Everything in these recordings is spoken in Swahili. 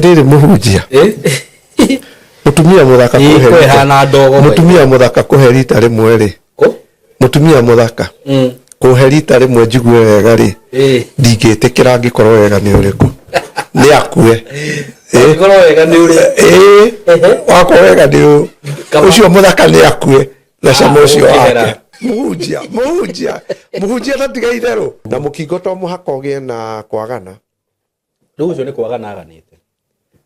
atiriri muhunjia mutumia muthaka kuhera ndogo mutumia muthaka kuherita rimwe ri mutumia muthaka kuherita rimwe jigue wega ri ndingitikira ngikorwo wega ni uriku ni akue ngoro wega ni uri wako wega ni ucio muthaka ni akue na camo ucio wake muhunjia tatiga itherũ na mukingo to muhaka ugie na kwagana riu ucio ni kwagana aganite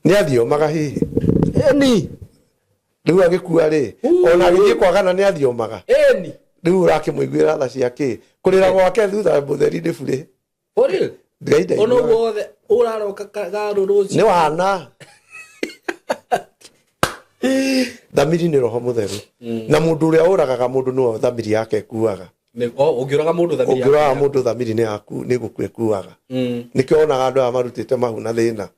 ni athiomaga hihi eni riu agikua ri ona githie kwagana ni athiomaga eni riu urakimuiguira tha ciake kurira gwake thutha mutheri ni bure ori ngaida ono wothe uraroka garuruci ni wana thamiri ni roho mutheru na mundu uria uragaga mundu no thamiri yake kuaga ni ungiraga mundu thamiri yake ungiraga mundu thamiri ni aku ni gukue kuaga nikio onaga andu amarutite mahu na thina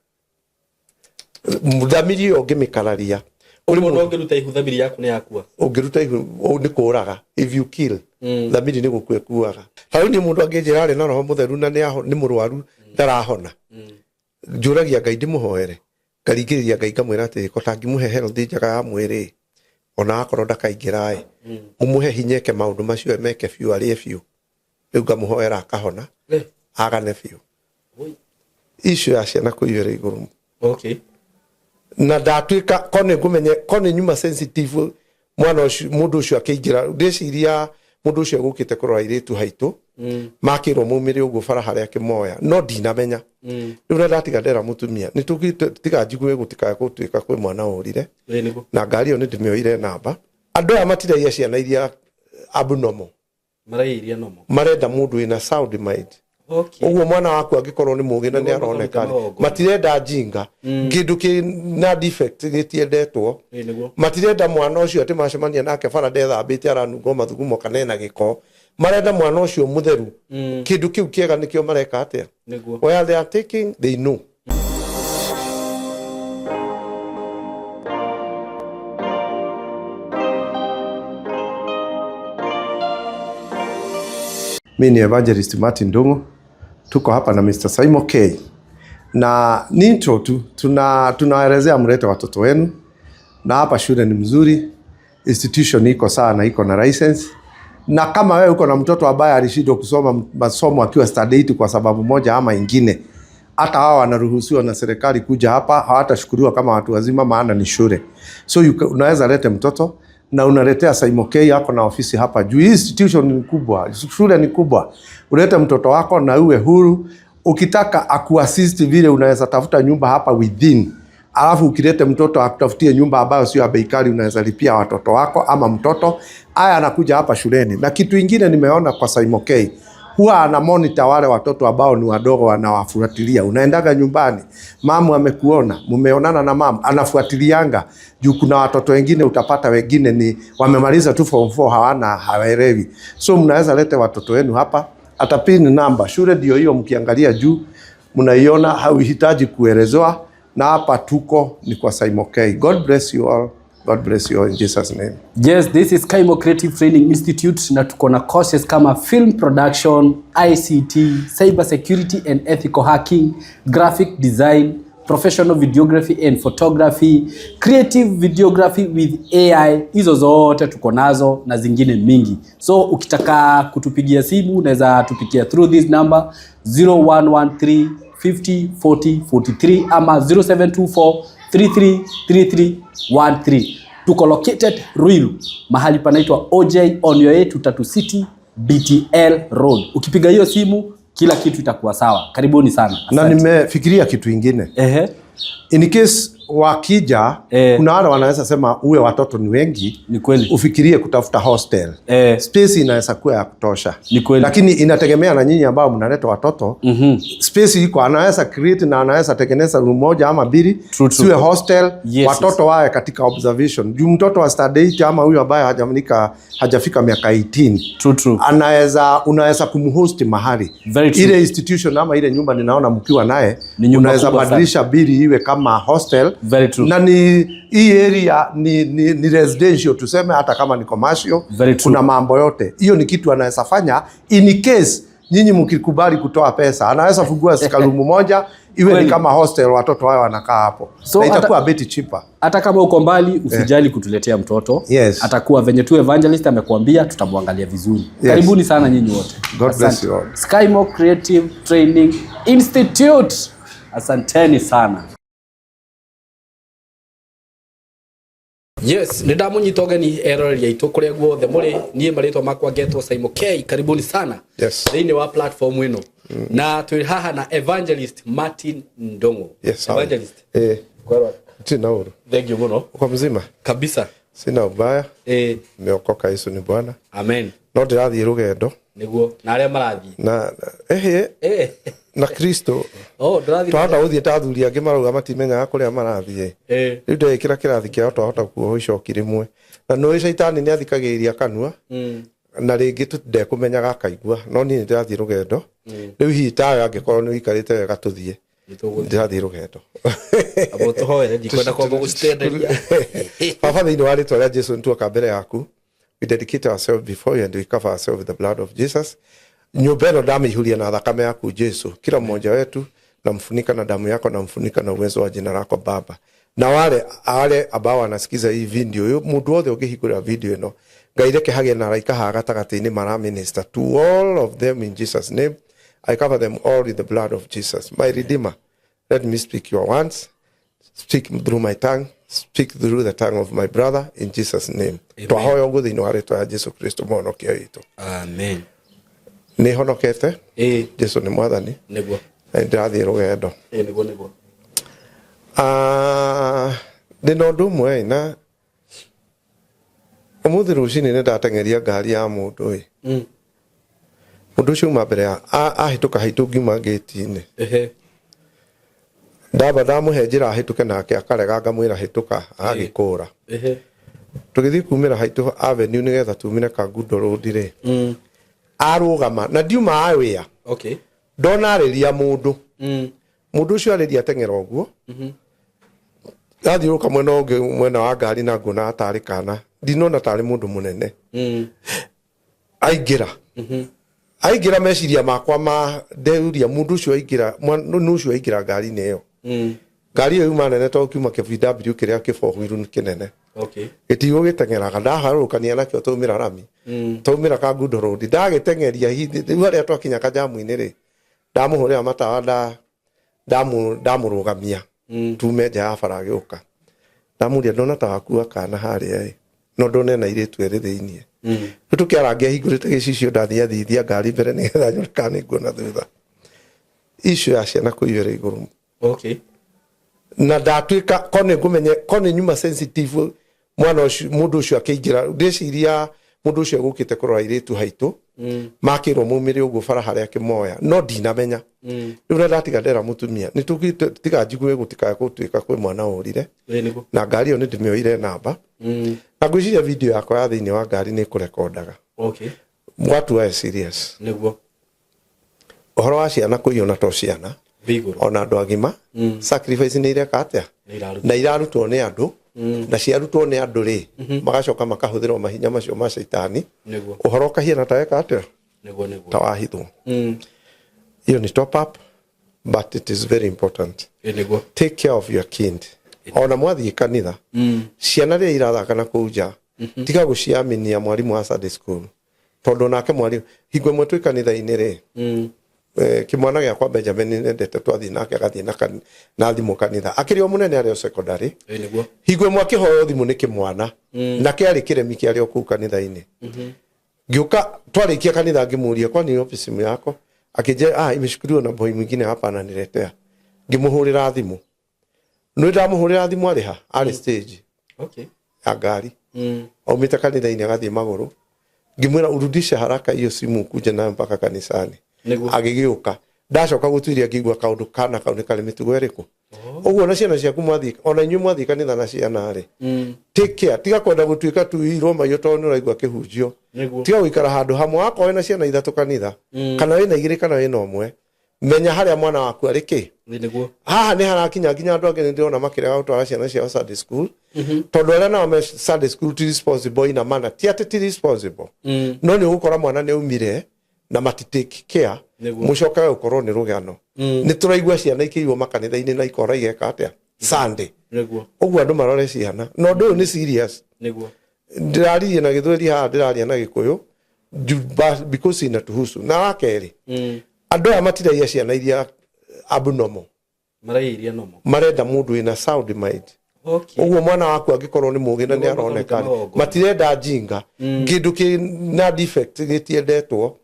thamiri yo ngimikararia uri mundu ungiruta ihu thamiri yaku ni yakua ungiruta ihu ni kuraga if you kill thamiri ni gukue kuaga riu ni mundu angijira ari na roho mutheru na ni murwaru ndarahona njuragia Ngai ndimuhoere ngaringiriria Ngai ngamwira ati ko tangimuhe health njaga ya mwiri ona akorwo ndakaingirae umuhe hinyeke maundu macio meke biu arie biu riu ngamuhoera akahona agane biu icio ya ciana kuiyura iguru okay na ndatuika kone ngumenye kone nyuma sensitive mwana ucio mundu ucio akiingira ndeciria mundu ucio gukite kurora iritu haitu makirwo mumire uguo bara haria kimoya no ndinamenya riu ndatiga ndera mutumia nitugitiga njigue gutika gutuika kwi mwana urire na ngari yo ndimioire namba andu aya matireia ciana iria abnormal marairia nomo marenda mundu ina sound mind okay uguo mwana waku angikorwo ni mugi ni aroneka matirenda jinga kindu na defect gitiendetwo matirenda mwana ucio ati macemania nake bara ndethambite aranungo mathugumo kanena giko marenda mwana ucio mutheru kindu kiu kiega nikio mareka atia where they are taking they know mimi ni Evangelist Martin Ndung'u, tuko hapa na Mr. Simon K. Na ni intro tu, tunaelezea mlete watoto wenu, na hapa shule ni mzuri, institution iko sawa na iko na license. Na kama wewe uko na mtoto ambaye alishindwa kusoma masomo akiwa study 8 kwa sababu moja ama ingine, hata hao wanaruhusiwa na serikali kuja hapa, hawatashukuriwa kama watu wazima maana ni shule. So unaweza lete mtoto na unaletea Simon K yako na ofisi hapa juu. Institution ni kubwa, shule ni kubwa. Ulete mtoto wako na uwe huru. Ukitaka akuassist vile unaweza tafuta nyumba hapa within. Alafu ukilete mtoto akutafutie nyumba ambayo sio ya bei kali, unaweza lipia watoto wako ama mtoto aya anakuja hapa shuleni. Na kitu kingine nimeona kwa Simon K, huwa ana monitor wale watoto ambao ni wadogo, wanawafuatilia. Unaendaga nyumbani, mamu amekuona, mumeonana na mamu, anafuatilianga. Juu kuna watoto wengine utapata wengine ni wamemaliza tu form 4 hawaelewi. So mnaweza lete watoto wenu hapa, atapini namba. Shule ndio hiyo mkiangalia juu, mnaiona, hauhitaji kuelezewa. Na hapa tuko ni kwa Simon K. God bless you all. God bless you all in Jesus name. Yes, this is Kaimo Creative Training Institute na tuko na courses kama film production, ICT, cyber security and ethical hacking, graphic design, professional videography and photography, creative videography with AI. Hizo zote tuko nazo na zingine mingi. So ukitaka kutupigia simu unaweza tupigia through this number 0113 50 40 43 ama 0724 333313. Tuko located Ruiru, mahali panaitwa OJ on your way to Tatu City BTL Road. Ukipiga hiyo simu kila kitu itakuwa sawa. Karibuni sana. Asante. Na nimefikiria kitu kingine. In case wakija kuna wale wanaweza sema uwe watoto ni wengi, ni kweli. Ufikirie kutafuta hostel. Space inaweza kuwa ya kutosha. Ni kweli. Lakini inategemea na nyinyi ambao mnaleta watoto. Space iko, anaweza create na anaweza tengeneza room moja ama mbili. Siwe hostel, yes, watoto wawe katika observation. Juu mtoto wa study 8 ama huyu ambaye hajafika miaka 18. Unaweza kumhost mahali. Ile institution ama ile nyumba ninaona mkiwa naye, unaweza badilisha bili iwe kama hostel. Very true. Na ni hii area ni residential tuseme, hata kama ni commercial. Kuna mambo yote. Hiyo ni kitu anaweza fanya in case nyinyi mkikubali kutoa pesa. Anaweza fungua sikalumu moja iwe ni kama hostel watoto wao wanakaa hapo. So na itakuwa a bit cheaper. Hata kama uko mbali usijali kutuletea mtoto. Yes. Atakuwa venye tu evangelist amekuambia tutamwangalia vizuri. Yes. Karibuni sana nyinyi wote. God bless you all. Skymo Creative Training Institute. Asanteni sana. Yes, ndamunyitoga ni error ya itokuria guothe muri nie maritwa makwa getwo Saimo K. Karibuni sana. Yes. Thini wa platform ino. Na tuli haha na Evangelist Martin Ndongo. Yes. Evangelist. Kwa tina uru. Thank you muno. Kwa mzima Kabisa. Sina ubaya. Meokoka Yesu ni Bwana. Amen. No ndirathie rugendo. Niguo. Na aria marathie. Na na Kristo. Ndirathie. Twahota guthie ta athuri angi marauga matimenyaga kuria marathie. Riu ndekira kirathi kiao twahota kuoha icoki rimwe. Na no shaitani ni athikagiriria kanua. Na ringi tutindekumenyaga akaigua no ni ndirathie rugendo. Riu hi tayo angikorwo ni wikarite wega tuthie. Ndirathie rugendo. Abo tuhoere ndikwenda kwamba gustenderia. Baba thini wa ritwa ria Jesu ntuoka mbere yaku. We dedicate ourselves before you and we cover ourselves with the blood of Jesus. Nyumba ino ndamĩihũria na thakame yaku Jesu. Kila mmoja wetu namfunika na damu yako, namfunika na uwezo wa jina lako Baba. Na wale ambao wanasikiza hii video, mundu wothe ũngĩhingũra video ino, Ngai reke hagĩe na araika ha gatagatĩ-inĩ mara minister to all of them in Jesus name. I cover them all with the blood of Jesus. My Redeemer, let me speak your words. Speak through my tongue. Speak through the tongue of my brother in Jesus name. Twahoya ũguo thĩinĩ wa rĩĩtwa rĩa Jesu Kristo mũhonokia witũ. Amen. Nĩ honokete? Jesu nĩ mwathani. Nĩguo. Na ndĩrathiĩ rũgendo. Nĩguo. Ndĩna ũndũ ũmwe na ũmũthĩ rũcinĩ nĩ ndateng'eria ngari ya mũndũ mũndũ ũcio uma mbere ahĩtũka haitũ ngiuma gate-inĩ. Ndamũhe njĩra ahĩtũke nake akarega ngamwĩra hĩtũka agĩkũra. Tũgĩthiĩ kumĩra haitũ avenue nĩgetha tumire Kangundo road-rĩ. Arũgama na ndiuma wĩa. Ndona arĩria mũndũ. Mũndũ ũcio arĩria ateng'era ũguo. Athiũrũka mwena ũngĩ mwena wa ngari na nguona atarĩ kana. Ndinona tarĩ mũndũ mũnene. Aingĩra meciria makwa ma ndeuria mũndũ ũcio aingĩra ngari-inĩ ĩyo. Ngari ĩyo yuma nene to kiuma KVW kĩrĩa kĩbohũirũ nĩ kĩnene. Gĩtigũ gĩteng'eraga ndaharũrũkania nakĩo taumĩra rami. Taumĩra Kangundo road. Ndagĩteng'eria rĩu harĩa twakinya kanjamu-inĩ-rĩ, ndamũhũrĩra matawa ndamũrũgamia. Tume nja ya bara agĩũka. Ndamũria ndona ta wakua kana harĩa no ndone na airĩtu erĩ thĩinĩ. Rĩu tũkĩarangia hingũrĩte gĩcicio ndathithia ngari mbere nĩgetha nyone kana nĩnguona thutha. Icio ya ciana kũiyũra igũrũ. Na ndatuĩka kone nyuma sensitive mwana ũcio mũndũ ũcio akĩingĩra ndĩciria mũndũ ũcio gũkĩte kũrora airĩtu haitũ makĩrwo mumĩre ũguo bara harĩa kĩmoya no ndinamenya. Rĩu ndatiga ndera mũtumia nĩtũtiga njigue gũtikaga gũtuĩka kwĩ mwana ũrire na ngari ĩyo nĩndĩmĩoire namba na ngwĩciria video yakwa ya thĩinĩ wa ngari nĩkũrekondaga. Watu wa serious nĩguo ũhoro wa ciana kũiyũna to ciana ona andũ agima sacrifice nĩ ireka atĩa na irarutwo nĩ andũ na ciarutwo nĩ andũ-rĩ magacoka makahũthĩrwo mahinya macio ma shaitani ũhoro kahiana ta eka atĩa ta wahithwo. Hiyo ni top up but it is very important. Take care of your kind. Ona mwathiĩ kanitha ciana rĩrĩa irathaka na kũu nja tiga gũciaminia mwarimũ wa Sunday school tondũ nake mwarimũ hingo ĩmwe twĩ kanitha-inĩ-rĩ kimwana gĩakwa Benjamin nĩndete twathiĩ nake agathiĩ na thimũ kanitha akĩrĩ o mũnene arĩ o secondary. Hingo ĩmwe akĩhoywo thimũ nĩ kĩmwana na kĩarĩ kĩremi kĩarĩ o kũu kanitha-inĩ. Ngĩũka twarĩkia kanitha ngĩmũria kwani office yako akĩnjĩra imeshukuriwa na boy mwingine hapa ananiletea. Ngĩmũhũrĩra thimũ nĩ ndamũhũrĩra thimũ arĩ ha arĩ stage ya ngari aumĩte kanitha-inĩ agathiĩ magũrũ. Ngĩmwĩra urudishe haraka hiyo simu kuja nayo mpaka kanisani. Agĩgĩũka ndacoka gũtuĩria ngĩigua kaũndũ kana kau nĩ karĩ mĩtugo ĩrĩkũ. Ũguo na ciana ciaku mwathiĩ ona inyuĩ mwathiĩ kanitha na ciana-rĩ take care tiga kwenda gũtuĩka tu iroma tondũ nĩ ũraigua kĩhunjio. Tiga gũikara handũ hamwe akorwo wĩna ciana ithatũ kanitha kana wĩna igĩrĩ kana wĩna ũmwe menya harĩa mwana waku arĩ kĩ. Haha nĩ harakinya nginya andũ angĩ nĩndĩrona makĩrega gũtwara ciana ciao Sunday school tondũ arĩa nao me Sunday school ti responsible ina mana ti atĩ ti responsible no nĩ ũgũkora mwana nĩ aumire na matitake care mucoka gukorwo ni rugano ni turaigua ciana ikiiwo makanitha-ini na ikora igeka atia Sunday uguo andu marore ciana no ndu ni serious ndiraririe na githweri ha ndiraria na gikuyu because ina tuhusu na wakeri andu aya matiragia ciana iria abnormal marenda mundu ina sound mind. Uguo mwana waku angikorwo ni mugi na ni aroneka matirenda jinga kindu na defect gitiendetwo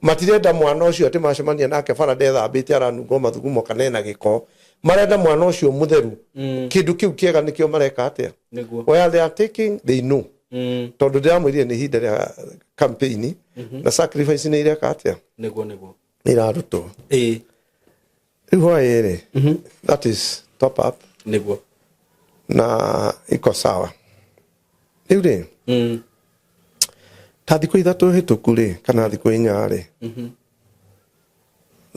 matirenda mwana ucio ati macemania nake barade thambite aranungo mathugumo kanena giko marenda mwana ucio mutheru kindu kiu kiega nikio mareka atia where they are taking they know tondu ndiramwirire ni hinda ya campaign na sacrifice ni ireka atia irarutwo riu that is top up na iko sawa riu ri ta thiku ithatu hituku ri kana thiku inya ri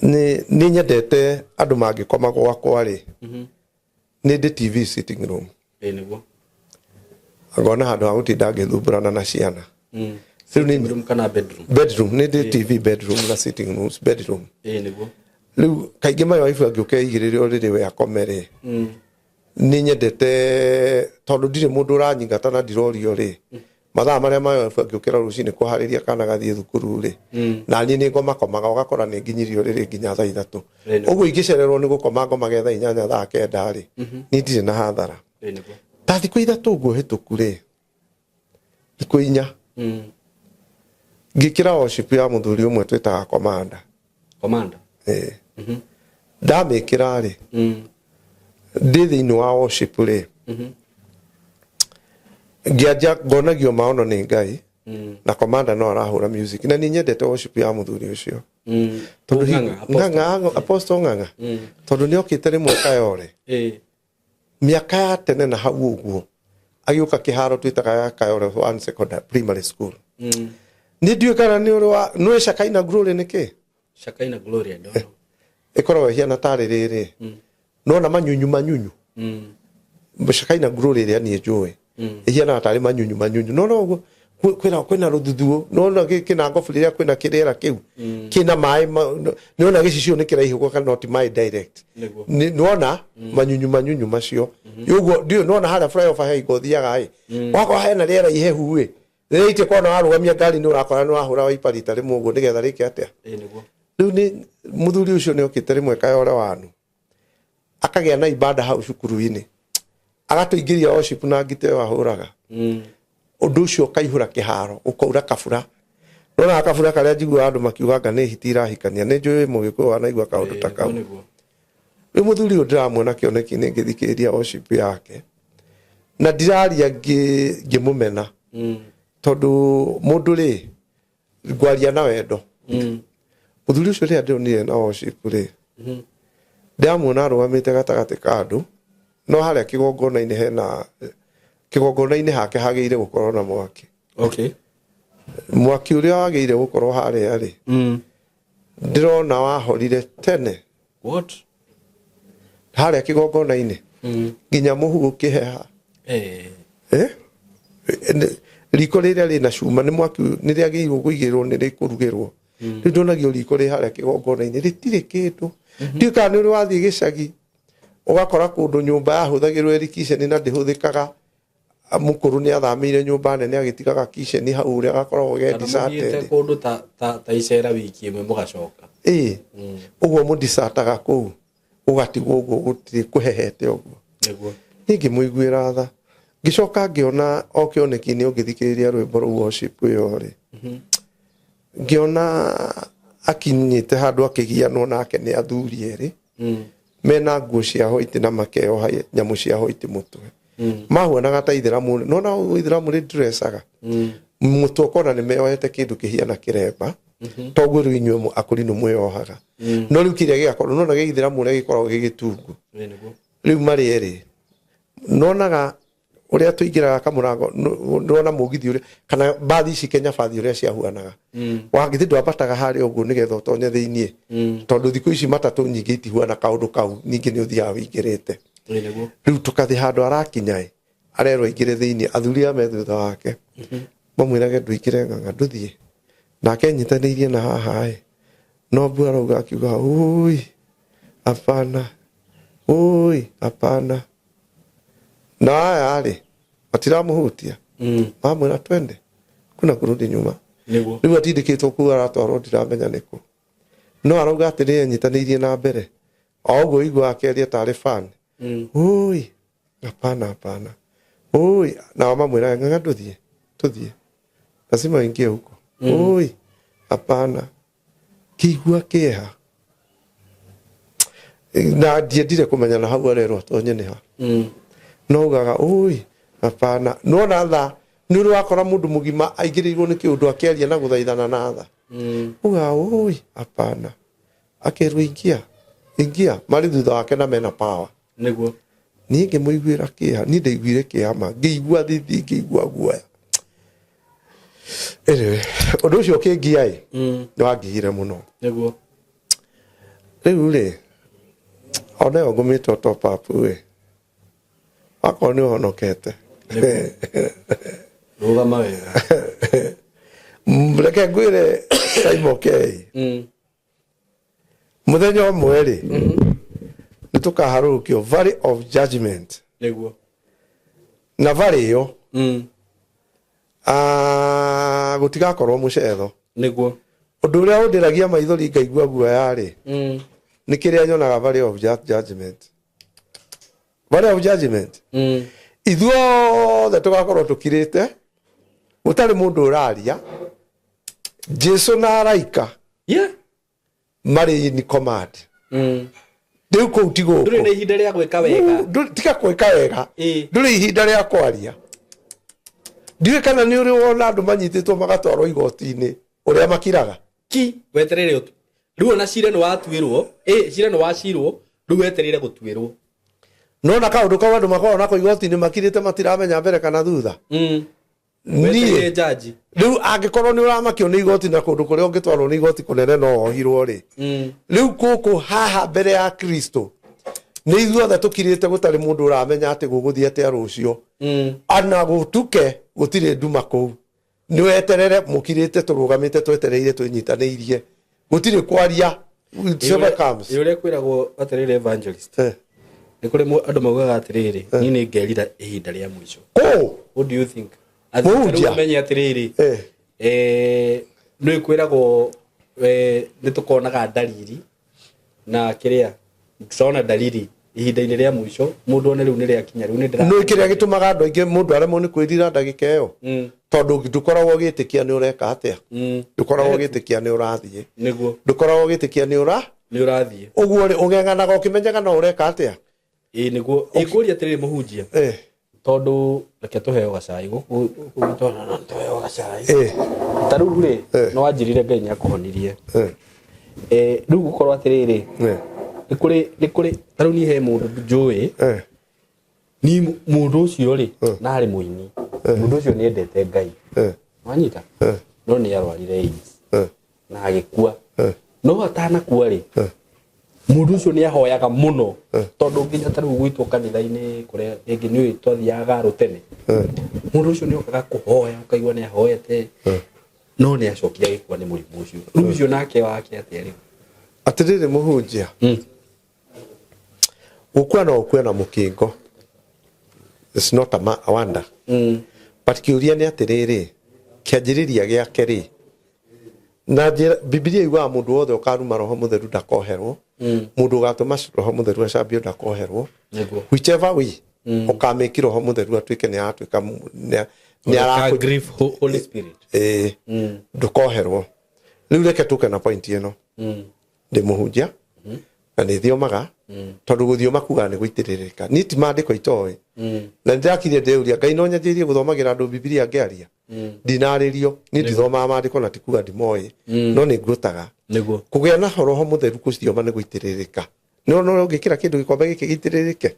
ni nyendete andu mangikoma gwakwa ri ni ndi TV sitting room niguo agona handu ha gutinda ngithumburana na ciana riu ni bedroom ni ndi TV bedroom na sitting rooms bedroom niguo riu kaingi mai wife angiuke igirire riri we akomere ni nyendete tondu ndire mundu uranyingata na ndirorio ri mathaa maria mayo ngukira rucini kuhariria kana gathie thukuru ri na ni ngomakomaga ugakora ni nginyirio riri nginya thaa 3 uguo ingicererwo ni gukoma ngomaga thaa 8 thaa 9 ri ni ndire na hathara ta thiku 3 uguo hituku ri thiku 4 ngikira worship ya muthuri umwe twitaga commander ndamikira ri ndi thiini wa worship ri ngianja ngonagio maono ni Ngai na commander no arahura music na ni nyendete worship ya muthuri ucio tondu nganga apostle nganga tondu ni okite rimwe kayore miaka ya tene na hau uguo agiuka kiharo twitaga kayore one secondary primary school ni ndiu kana ni urwa no Shakaina Glory niki Shakaina Glory ndo ikoro hiana tari riri no na manyunyu Shakaina Glory ria ni njui hiana tari manyunyu no kwina ruthuthuo no kina ngofu riria kwina kirera kiu kina mai no na gicicio ni kiraihu kana not my direct no na manyunyu macio yugo ndio no na hara flyover hai gothiaga ai wako hena riera ihehu we reite kona warugamia ngari ni urakora ni wahura wa iparita rimwe uguo nigetha riki atia riu ni muthuri ucio ni okite rimwe kayore wanu akagia na ibada hau cukuru-ini agatuingiria worship na ngite wahuraga undu ucio kaihura kiharo ukaura kabura nona kabura karia njigua andu makiuga ni hitira hikania ni njui mugiko wanaigua kaundu ta kau we muthuri uyu ndiramwona kioneki ni ngithikiriria worship yake na ndiraria ngimumena tondu mundu ri ngwaria na wendo muthuri ucio ri ndionire na worship ri ndiramwona arugamite gatagati ka andu no haria kigongona-ini hena kigongona-ini hake hageire gukorwo na mwaki mwaki uria wageire gukorwo haria ri ndirona wahorire tene haria kigongona-ini nginya muhu ukiheha riko riria rina cuma ni mwaki ni riageirwo kuigirwo ni rikurugirwo riu ndonagio riko ri haria kigongona-ini ritire kindu ndiu kana ni uri wathie gicagi ugakora kundu nyumba yahuthagirwo irikiceni na ndihuthikaga mukuru ni athamire nyumba nene agitigaga kiceni hau uria agakorwo gedisate kundu ta icera wiki imwe mugacoka uguo mundisataga kuu ugatigwo uguo gutiri kuhehete uguo ningi muiguira tha ngicoka ngiona okioneki-ini ungithikiriria rwimbo rwa worship yo ri ngiona akinyite handu akigianwo nake ni athuri eri mena nguo cia hoiti na makeo nyamu cia hoiti mutwe mahuanaga ta ithiramu no na ithiramu ri dressaga mutwe kona ni meohete kindu kihiana kiremba toguo ri inyuo akuri no mweohaga no riu kiria giakorwo no na githiramu ri gikorwo gigitungu riu mari eri nonaga uria tuingiraga kamurango ndona mugithi uria kana bathi ici Kenya bathi uria ciahuanaga wangithi ndwambataga hari uguo nigetha utonye thiini tondu thiku ici matatu nyingi itihuana kaundu kau ningi ni uthia wingirite riu tukathi handu arakinya arerwo ingire thiini athuri a methutha wake mamwirage nduikire nganga nduthie nake nyitanirie na haha no bua rauga akiuga ui hapana na yale matiramuhutia mamwira twende kuna kurudi nyuma riu atindikitwo kuga aratwarwo ndiramenya niku no arauga ati ni anyitanirie na mbere oguo igua akeria tari fan ui hapana ui na mamwira nganga tuthie lazima ingie huko ui hapana kigua kieha na ndiendire kumenya na hau arerwo tonye ni ha no ugaga ui hapana no na tha ni wakora mundu mugima aigirirwo ni kiundu akeria na guthaithana na tha uga ui hapana akerwo ingia mari thutha wake na mena power niguo ni ngimuiguira kiha ni ndaiguire kiha ma ngiigua thithi ngiigua guoya undu ucio kingiai ni wangihire muno niguo riu ri ona yo ngumitwo top up we akoro ni honokete rugama wega mreke ngwire Simon K muthenya umwe ri ni tukaharurukio Valley of Judgment niguo na valley iyo gutigakorwo mucetho niguo undu uria undiragia maithori ngaigua guoya ri ni kiria nyonaga Valley of Judgment ithuothe tugakorwo tukirite gutari mundu uraria Jesu na araika mari ni command riu kou tigo nduri ni ihinda ria gwika wega tika gwika wega nduri ihinda ria kwaria ndiwe kana ni uri wona andu manyititwo magatwarwo igoti-ini uria makiraga ki weterere utu riu ona cira ni watuirwo cira ni wacirwo riu weterere gutuirwo no na kaundu kwa andu makorwo nako igoti-ini makirite matiramenya mbere kana thutha weterere jaji riu angikorwo ni uramakio ni igoti na kundu kuria ungitwarwo ni igoti kunene no ohirwo ri riu kuku haha mbere ya Kristo ni ithuothe tukirite gutari mundu uramenya ati guguthie atia rucio ana gutuke gutire nduma kou ni weterere mukirite turugamite twetereire twinyitaneirie gutire kwaria whichever comes yule kwiragwo aterere evangelist ni kuri andu maugaga atiriri ni ni ngerira ihinda ria mwisho what do you think athiru menye atiriri ni kwiragwo ni tukonaga dalili na kiria tunaona dalili ihinda-ini ria mwisho mundu one riu ni ria kinya riu ni ndira no kiria gitumaga andu aingi mundu aremo ni kwirira ndagika iyo tondu ndukoragwo gitikia ni ureka atia ndukoragwo gitikia ni urathie niguo ndukoragwo gitikia ni urathie uguo ri ungenganaga ukimenyaga no ureka atia niguo ikuria atiriri muhunjia tondu reke tuheo gacai guku twana tuheo gacai taru ri no wanjirire Ngai ni akuhonirie riu gukorwo atiriri ni kuri taru ni he mundu njui ni mundu ucio ri na ari muini mundu ucio ni endete Ngai wanyita no ni arwarire AIDS na agikua no atana kuwa ri mundu ucio ni ahoyaga muno tondu nginya taru gwitwo kanitha-ini kuria ingi ni twathiaga rutene mundu ucio ni okaga kuhoya ukaigua ni ahoyete no ni acokia gikua ni murimu ucio riu ucio nake wake atia ri atiriri muhunjia ukua no ukue na mukingo it's not a wonder but kiuria ni atiriri kianjiriria giake ri na Biblia iwa mundu wothe ukaruma roho mutheru ndakoherwo mundu gatuma roho mutheru acambio ndakoherwo whichever way ukameki roho mutheru atuike ni atuika ni ara grief Holy Spirit ndukoherwo riu reke tuke na point ino ndi muhunjia na ni thiomaga tondu guthioma kuga ni guitiririka ni ti mandiko itoi na ndirakire ndeuria Ngai no nyanjirie guthomagira andu Biblia ngiaria ndinaririo ni ndithoma mandiko na tikuga ndimoi no ni ngutaga kugia na roho mutheru kucioma ni guitiririka no ngikira kindu gikombe giki gitiririke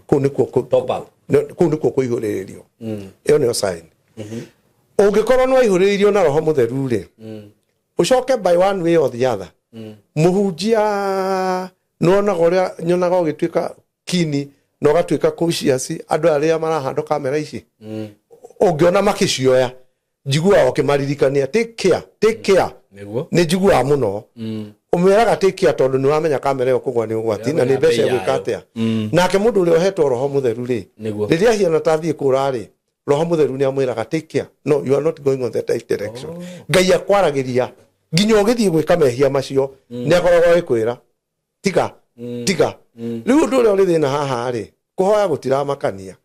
ku nikuo top up ku nikuo kuihuririo iyo ni sign ungikorwo no ihuririo na roho mutheru ri ucoke by one way or the other muhunjia nona goria nyonaga ugituika kini no gatuika kuciaci andu aria marahando kamera ici ungiona makicioya njigua okimaririkania take care ni njigua muno umwiraga take care tondu ni wamenya kamera ukugwa ni ugwati na ni mbeca gwikatia nake mundu uri ohetwo roho mutheru ri riria hiana tathie kurari roho mutheru ni amwiraga take care no you are not going on the right direction ngai akwaragiria nginya ugithie gwika mehia macio ni akoragwo akwira tiga riu ndu uri thina haha ri kuhoya gutiramakania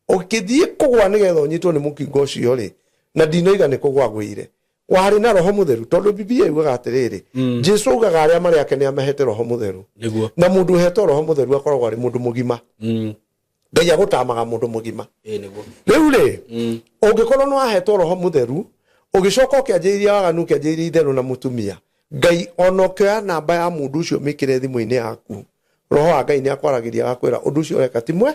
ukithie kugwa nigetha unyitwo ni mukingo ucio ri na ndinoiga ni kugwa gwire wari na roho mutheru tondu biblia yugaga atiriri Jesu ugaga aria mari ake ni amehete roho mutheru na mundu hetwo roho mutheru akoragwo ari mundu mugima ngai agutamaga mundu mugima riu ri ungikorwo no ahetwo roho mutheru ugicoka ukianjiria waganu ukianjiria itheru na mutumia ngai onokea namba ya mundu ucio mikire thimu-ini yaku roho wa ngai ni akwaragiria gakwira undu ucio ureka timwe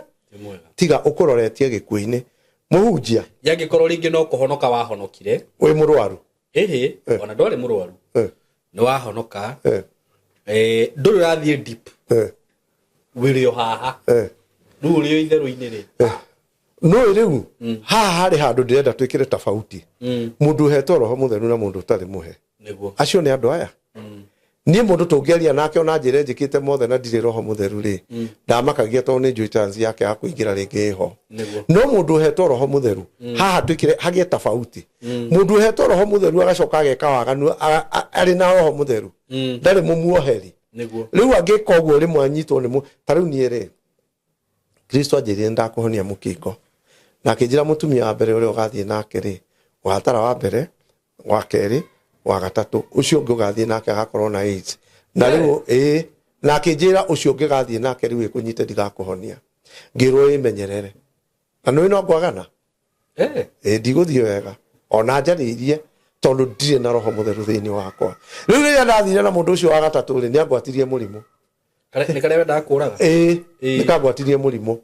tiga ukuroretie gikuini muhunjia yangikorwo ringi no kuhonoka wahonokire wi murwaru ona ndwari murwaru ni wahonoka nduri rathie deep wirio haha riu uri itheru-ini ri no riu haha hari handu ndirenda twikire tofauti mundu hetwo roho mutheru na mundu utari muhe niguo acio ni andu aya ni mundu tungiaria nake ona njire njikite mothe na ndire roho mutheru ri ndamakagia tondu ni njui chance yake ya kuingira ringi ho no mundu hetwo roho mutheru haha twikire hagie tofauti mundu hetwo roho mutheru agacoka ageka waganu ari na roho mutheru ndari mumuoheri riu angika uguo rimwe anyitwo ni tariu ni ri Kristo ajirire ndakuhonia mukingo na akijira mutumia wa mbere uri ugathie nake ri watara wa mbere wa keri wa gatatu ucio ungi ugathie nake agakorwo na AIDS na riu na akijira ucio ungi gathie nake riu ikunyite ndigakuhonia ngirwo imenyerere na no ngwagana ndiguthie wega ona njaririe tondu ndire na roho mutheru thiini wakwa riu riria ndathire na mundu ucio wa gatatu ri ni angwatirie murimu ni kare wenda kuraga ni kangwatirie murimu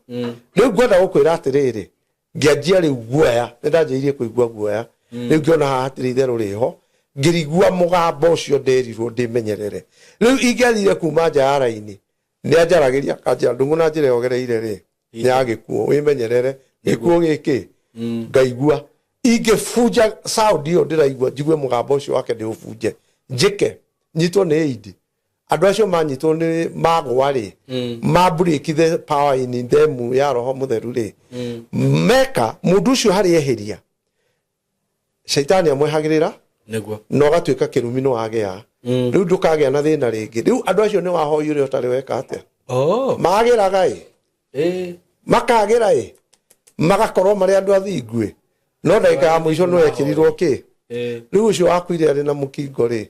riu ngwenda gukwira atiriri ngianjia riu guoya nindanjirie kuigua guoya riu ngiona haha atiri itheru riho ngirigua mugambo ucio nderirwo ndimenyerere riu ingiathire kuma nja ya raini ni anjaragiria kanja ndungu na njira yogereire ri ni agikuo wimenyerere gikuo giki ngaigua ingifunja sound iyo ndiraigua njigue mugambo ucio wake ndi ubunje njike nyitwo ni idi andu acio manyitwo ni magwa ri ma break the power in them ya roho mutheru ri meka mundu ucio hari eheria shaitani amwehagirira niguo no gatuika kirumi no agea riu ndukagea na thina ringi riu andu acio ni wahoyire utari weka atia magiraga makagira magakorwo mari andu athingwe no ndaika ya mwisho no ekirirwo ki riu ucio wakuire ari na mukingo ri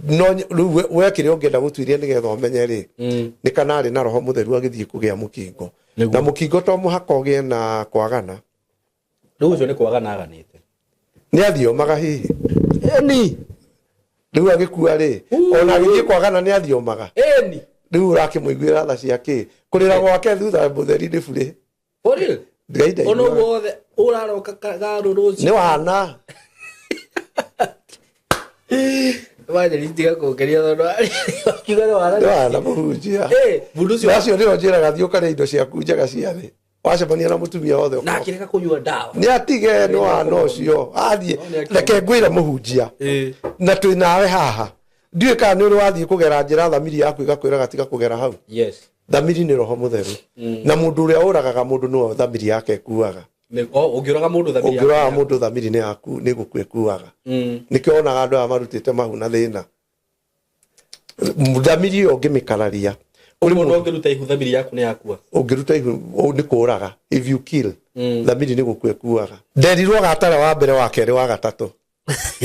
no riu wekire ungenda gutwiria nigetha umenye ri ni kana ari na roho mutheru agithie kugia mukingo na mukingo to muhaka ugie na kwagana riu ucio ni kwagana aganite ni athiomaga hihi riu agikua ri ona agithie kwagana ni athiomaga riu urakimuiguira tha ciake kurira gwake thutha mutheri ni bure ono wothe uraroka garuruci ni wana wajeri tiga kugeria tondu kigoro wana muhunjia bunduci wacio ndio njiraga thio kare indo ciaku njega ciathi wacemania na mutumia wothe na kireka kunyua dawa ni atige no wana ucio athie reke ngwira muhunjia na twi nawe haha ndiwe kana ni uri wathie kugera njira thamiri yaku igakwira gatiga kugera hau thamiri ni roho mutheru na mundu uria uragaga mundu no thamiri yake kuaga ungiraga mundu thamiri yake ungiraga mundu thamiri ni yaku ni gukwekuaga nikio onaga andu amarutite mahu na thina thamiri yo ngimikararia uri mundu ungiruta ihu thamiri yaku ni yakua ungiruta ihu ni kuraga if you kill thamiri ni gukwekuaga nderirwo gatara wa mbere wa keri wa gatatu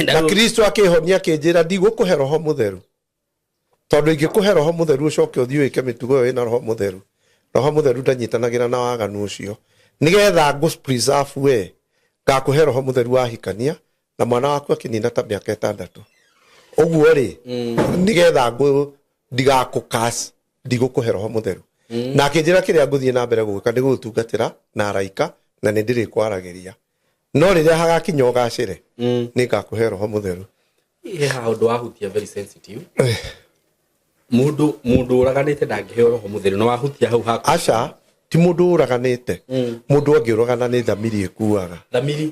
na Kristo akihonia akinjira ndigukuhe roho mutheru tondu ingikuhe roho mutheru ucoke uthii wike mitugo ina roho mutheru ndanyitanagira na waganu ucio nigetha ngu preserve we ngakuhe roho mutheru wahikania na mwana waku akinina ta miaka 6 uguo ri nigetha ngu ndigakukas ndigukuhe roho mutheru na akinjira kiria nguthie na mbere gwika ndi gutungatira na araika na ni ndiri kwaragiria no riria hagakinya ugacire ni ngakuhe roho mutheru ha undu wahutia very sensitive mundu uraganite ndangiheo roho mutheru no wahutia hau haku aca ti mundu uraganite mundu angiuragana ni thamiri ikuaga thamiri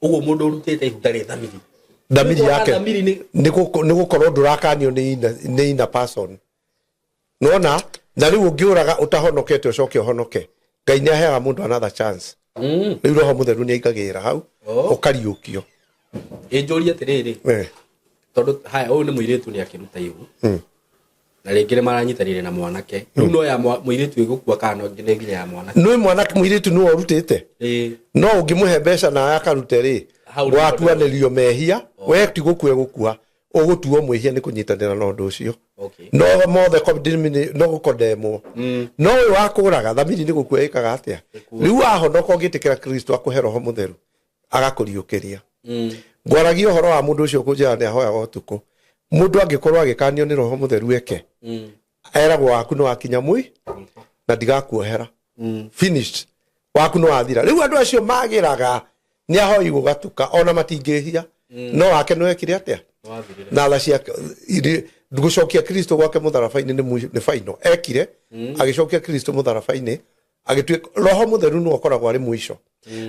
uguo mundu urutite ihutari thamiri Thamiri yake thamiri ni gukorwo ndurakanio ni ina person. Nona na riu ungiuraga utahonokete ucoke uhonoke. Ngai ni aheaga mundu another chance. Riu roho mutheru ni aigagira hau ukariukio. Enjoria atiriri. Tondu haya uyu ni muiritu ni akiruta ihu. Na ringi ni maranyitanire na mwanake. Riu no ya muiritu igukua kana nginya nginya ya mwanake. No mwanake muiritu no urutite. No ungimuhe mbeca na akarute ri. Gwatuanĩrio mehia we ti gũkua gũkua ũgũtuo mwĩhia nĩ kũnyitanĩra na ũndũ ũcio no mothe no gũkondemwo no ũyũ wa kũraga thamiri nĩ gũkua ĩkaga atĩa rĩu ahonoka ũngĩtĩkĩra Kristo akũhe roho mũtheru agakũriũkĩria ngwaragia ũhoro wa mũndũ ũcio kũnjĩra nĩ ahoyaga ũtukũ mũndũ angĩkorwo agĩkanio nĩ roho mũtheru eke eragwo waku nĩ wakinya mũi na ndigakuohera finished waku nĩ wathira rĩu andũ acio magĩraga ni ahoi gugatuka ona matingehia no wake no ekire atia na tha cia gucokia Kristo gwake mutharabaini ni faino ekire agicokia Kristo mutharabaini agituika roho mutheru no akoragwo ari mwisho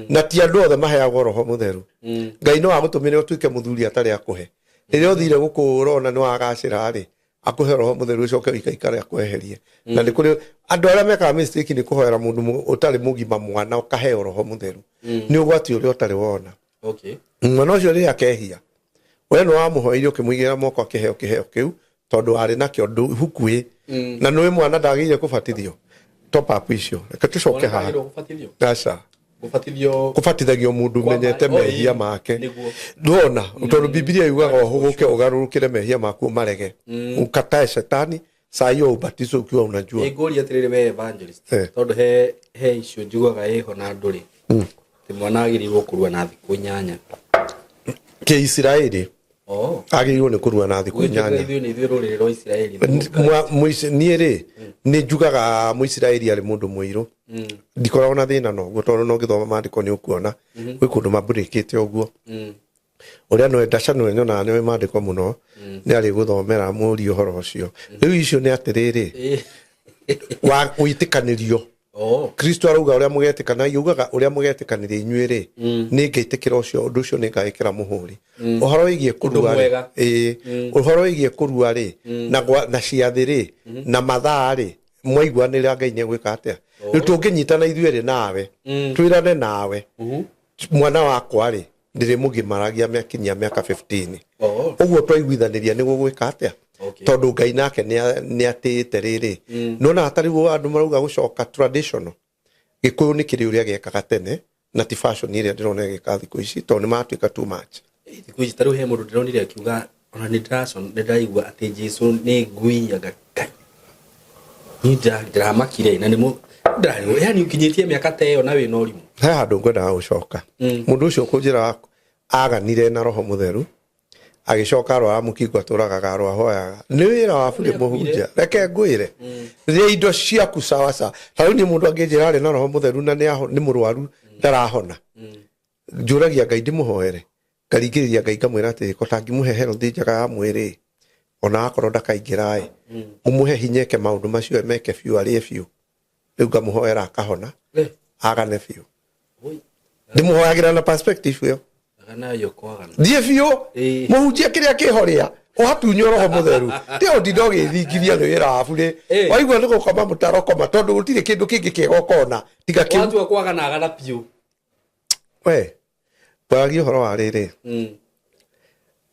na ti andu othe maheagwo roho mutheru Ngai no agutumire utuike muthuri atari akuhe riria uthire gukurona ni wagacira ari akuhe roho mutheru ucoke wikaikare akweherie na ni kuri andu aria mekaga mistake ni kuhoera mundu utari mugima mwana ukaheo roho mutheru ni ugwati uri utari wona mwana ucio ri akehia we no amuhoirio kimuigira moko akiheo kiu tondu ari nakio hukui na no mwana ndagire kubatithio top up icio reke tucoke haha aca kubatithagio mundu menyete mehia make ndona tondu Biblia yugaga uhuguke ugarurukire mehia maku marege ukatae shetani saa hiyo ubatizo ukiwa unajua ngori atirire we evangelist tondu he icio njugaga eho na nduri ti mwana agirirwo kurua na thiku 8 ke Israeli agirirwo ni kurua na thiku 8 ni ithuĩ rũrĩrĩ rwa Israeli niĩ rĩ nĩ njugaga Mũisiraeli arĩ mũndũ mũirũ ndikoragwo na thĩna noguo tondũ no ngĩthoma maandĩko nĩ ũkuona gwĩ kũndũ mambũrĩkĩte ũguo ũrĩa no ndaca no nyonaga nĩ maandĩko mũno nĩ arĩ gũthomera mũriũ ũhoro ũcio rĩu icio nĩ atĩrĩrĩ wa gwĩtĩkanĩrio Kristo arauga ũrĩa mũgetĩkana yugaga ũrĩa mũgetĩkanĩria inyuĩ rĩ nĩ ngĩtĩkĩra ũcio ũndũ ũcio nĩ ngagĩkĩra mũhũri ũhoro wĩgiĩ kũrua ũhoro wĩgiĩ kũrua rĩ na ciathĩ rĩ na mathaa rĩ mwaiguanĩra Ngai nĩ gwĩka atĩa rĩu tũngĩnyitana ithuĩ rĩ nawe twĩrane nawe mwana wakwa rĩ ndĩrĩ mũgimaragia mĩakinyia mĩaka 15 ũguo twaiguithanĩria nĩguo gwĩka atĩa tondu Ngai nake ni atĩte rĩrĩ nona atariwo andu marauga gucoka traditional gikuyu ni kiri uria gekaga tene na ti fashion iria ndirona geka thikũ ici tondu ni matuika too much thikũ ici taru he mundu ndironire akiuga ona ni ndiraigua atĩ Jesu ni ngui ya Ngai ni ndiramakire na ni ndiraigua yani ukinyitie miaka ta ĩyo na wĩ na ũrimũ he handũ ngwendaga gucoka mundu ucio kunjira aganire na roho mutheru agicoka rwa mukigwa turagaga rwa hoyaga ni wira wa bure muhunja reke ngwire ri indo ciaku sawa sawa tau ni mundu angĩnjĩra arĩ na roho mutheru na ni mũrwaru ndarahona njũragia Ngai ndimuhoere ngaringĩrĩria Ngai ngamwĩra atĩ ko tangimuhe health njega ya mwĩrĩ ona akorwo ndakaingĩra umuhe hinyeke maũndũ macio meke biũ arĩe biũ rĩu ngamũhoera akahona agane biũ ndimuhoyagĩra na perspective ĩyo Ndiye biũ mũhunjia kĩrĩa kĩhoria ũhatunywo roho mutheru ti ũndinda ũgĩthingithia nĩ wĩra wabu rĩ waigua nĩ gũkoma mũtarokoma tondũ gũtirĩ kĩndũ kĩngĩ kĩega ũkona tiga kĩu watua kwagana agana biũ we twaragia ũhoro wa rĩrĩ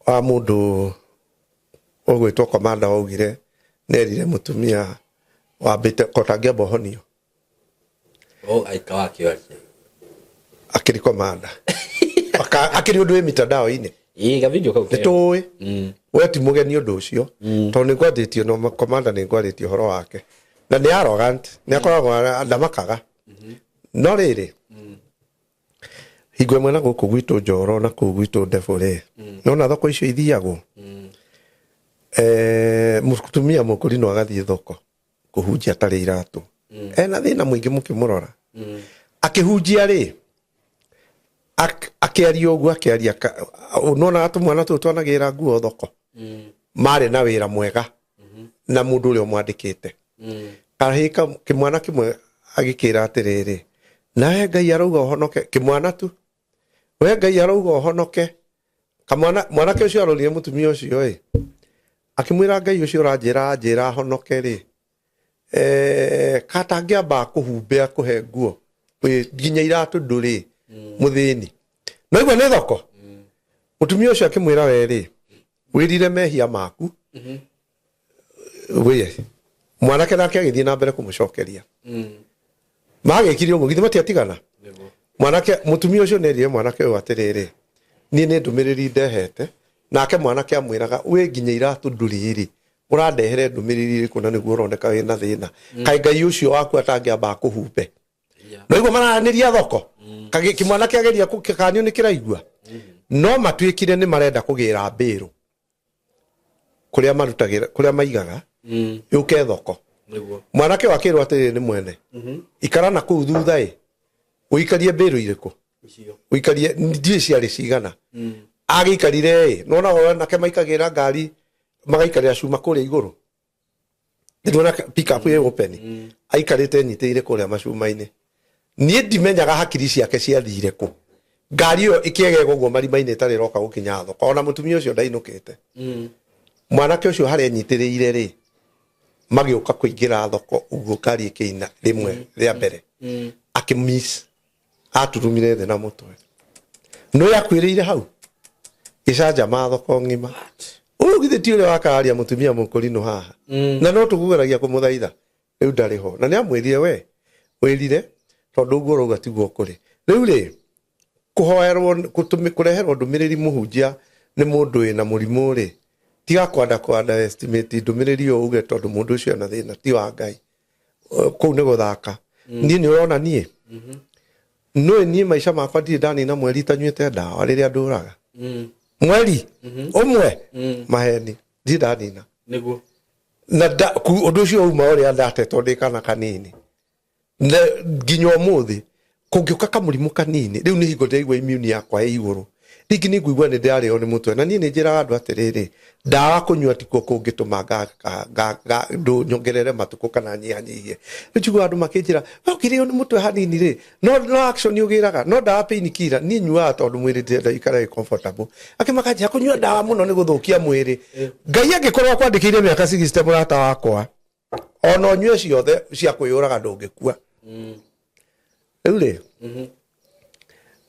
wa mũndũ ũgwĩtwo komanda waugire nĩerire mũtumia wambĩte kotangĩamba ũhonio aika wakĩoria akĩrĩ komanda akĩrĩ ũndũ wĩ mitandao-inĩ ga video kau nĩtũĩ we ti mũgeni ũndũ ũcio tondũ nĩ ngwathĩtio no komanda nĩ ngwathĩtio ũhoro wake na nĩ arrogant nĩ akoragwo ndamakaga no rĩrĩ hingo ĩmwe na gũkũ gwitũ Njoro na kũu gwitũ Ndebũ rĩ nona thoko icio ithiagwo mũtumia mũkũri no agathiĩ thoko kũhunjia atarĩ iratũ ena thĩna mũingĩ mũkĩmũrora akĩhunjia rĩ akĩaria ũguo akĩaria nona tũmwana tũtũ twanagĩra nguo thoko marĩ na wĩra mwega na mũndũ ũrĩa mwandĩkĩte kahĩka kĩmwana kĩmwe agĩkĩra atĩrĩrĩ nawe Ngai arauga ũhonoke kĩmwana tu we Ngai arauga honoke kamwana mwanake ucio arorire mutumia ucio akimwira Ngai ucio uranjira honoke ri katangiamba kuhumbe akuhe nguo nginya iratu nduri muthini no igwe ni thoko mutumia ucio akimwira we ri wirire mehia maku we mwanake nake agithii na mbere kumucokeria magikire uguo githi matiatigana mwanake mutumia ucio nerire mwanake uyu atiriri ni ndumiriri ndehete nake mwanake amwiraga we nginya iratu nduriri urandehere ndumiriri kuna niguo uroneka wina thina kai Ngai ucio waku atangiamba kuhumbe no igua maraniria thoko kagi mwanake ageria kukanio ni kiraigua no matwikire ni marenda kugira mbiru kuria marutagira kuria maigaga yuke thoko mwanake wakirwa atiri ni mwene ikara na ku thutha uikarie mbiru iriku uikarie ndie ciari cigana agikarire no na nake maikagira ngari magaikarira cuma kuria iguru ndona pick up ye open aikarite nyiteire kuria macuma-ini nie ndimenyaga hakiri ciake ciathire ku ngari yo ikiegego guo marima-ini tari roka gukinya thoko ona mutumia ucio ndainukite mwanake ucio hari nyitiriire ri magiuka kuingira thoko uguo kari ikiina rimwe ria mbere akimiss aturumire thi na mutwe no yakwirire hau icanja ma thoko ngima uyu githi ti ule wakaria mutumia mukurino haha na no tugugeragia kumuthaitha riu ndari ho na ni amwirire we wirire tondu guo roga tiguo kuri riu ri kuhoerwo kureherwo ndumiriri muhunjia ni mundu wina murimu ri tiga kwanda estimate ndumiriri yo uge tondu mundu ucio na thina ti wa Ngai kuu ni guthaka ni urona nie no ni maisha makwa ndi ndani na mweri tanywite ndawa riria nduraga mweri umwe maheni ndi ndani na niguo na undu ucio uma uria ndatetwo ndi kana kanini nginya umuthi kungiuka kamurimu kanini riu ni hingo ndeigua immune yakwa iguru ringi ni nguigua ni ndario ni mutwe na nie ni njira andu atiriri ndawa kunyua tikuo kungituma ndu nyongerere matuko kana nyihanyihie njigua andu makinjira ukirio ni mutwe hanini ri no action ugiraga no ndawa pain killer ni nyua tondu mwiri ndenda ikara comfortable akimakajia kunyua ndawa muno ni guthukia mwiri Ngai angikorwa kwandikire miaka 60 murata wakwa ona nyue ciothe cia kwiyuraga ndungikua riu ri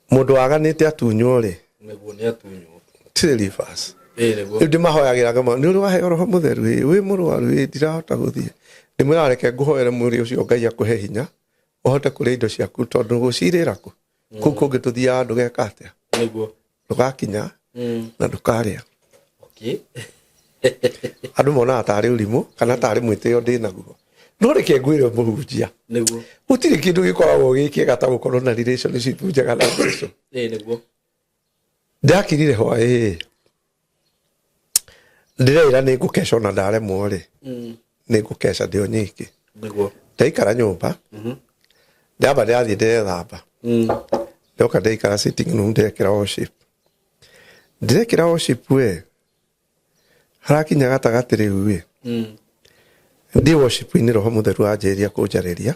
mundu aganite atunywo ri niguo ni atunywo tirifas niguo ndi mahoyagira kama ni roho roho mutheru wi murwaru ndirahota guthie ni mwirareke nguhoere muri ucio Ngai akuhe hinya uhote kuria indo ciaku tondu gucirira ku kuko gituthia andu geka atia niguo ndugakinya na ndukaria okay andu mona atari urimu kana tari mwitio ndi naguo no reke ngwire muhunjia niguo utiri kindu gikoragwo gikiega ta gukorwo na relationship njega na Jesu niguo ndakirire ho ndireira ni ngukesha na ndaremwo ri ni ngukesha ndio nyiki niguo ndaikara nyumba ndamba ndathie ndethamba ndoka ndaikara sitting room ndekira worship we harakinya gatagati riu we ndi worship ni roho mutheru anjiria kunjariria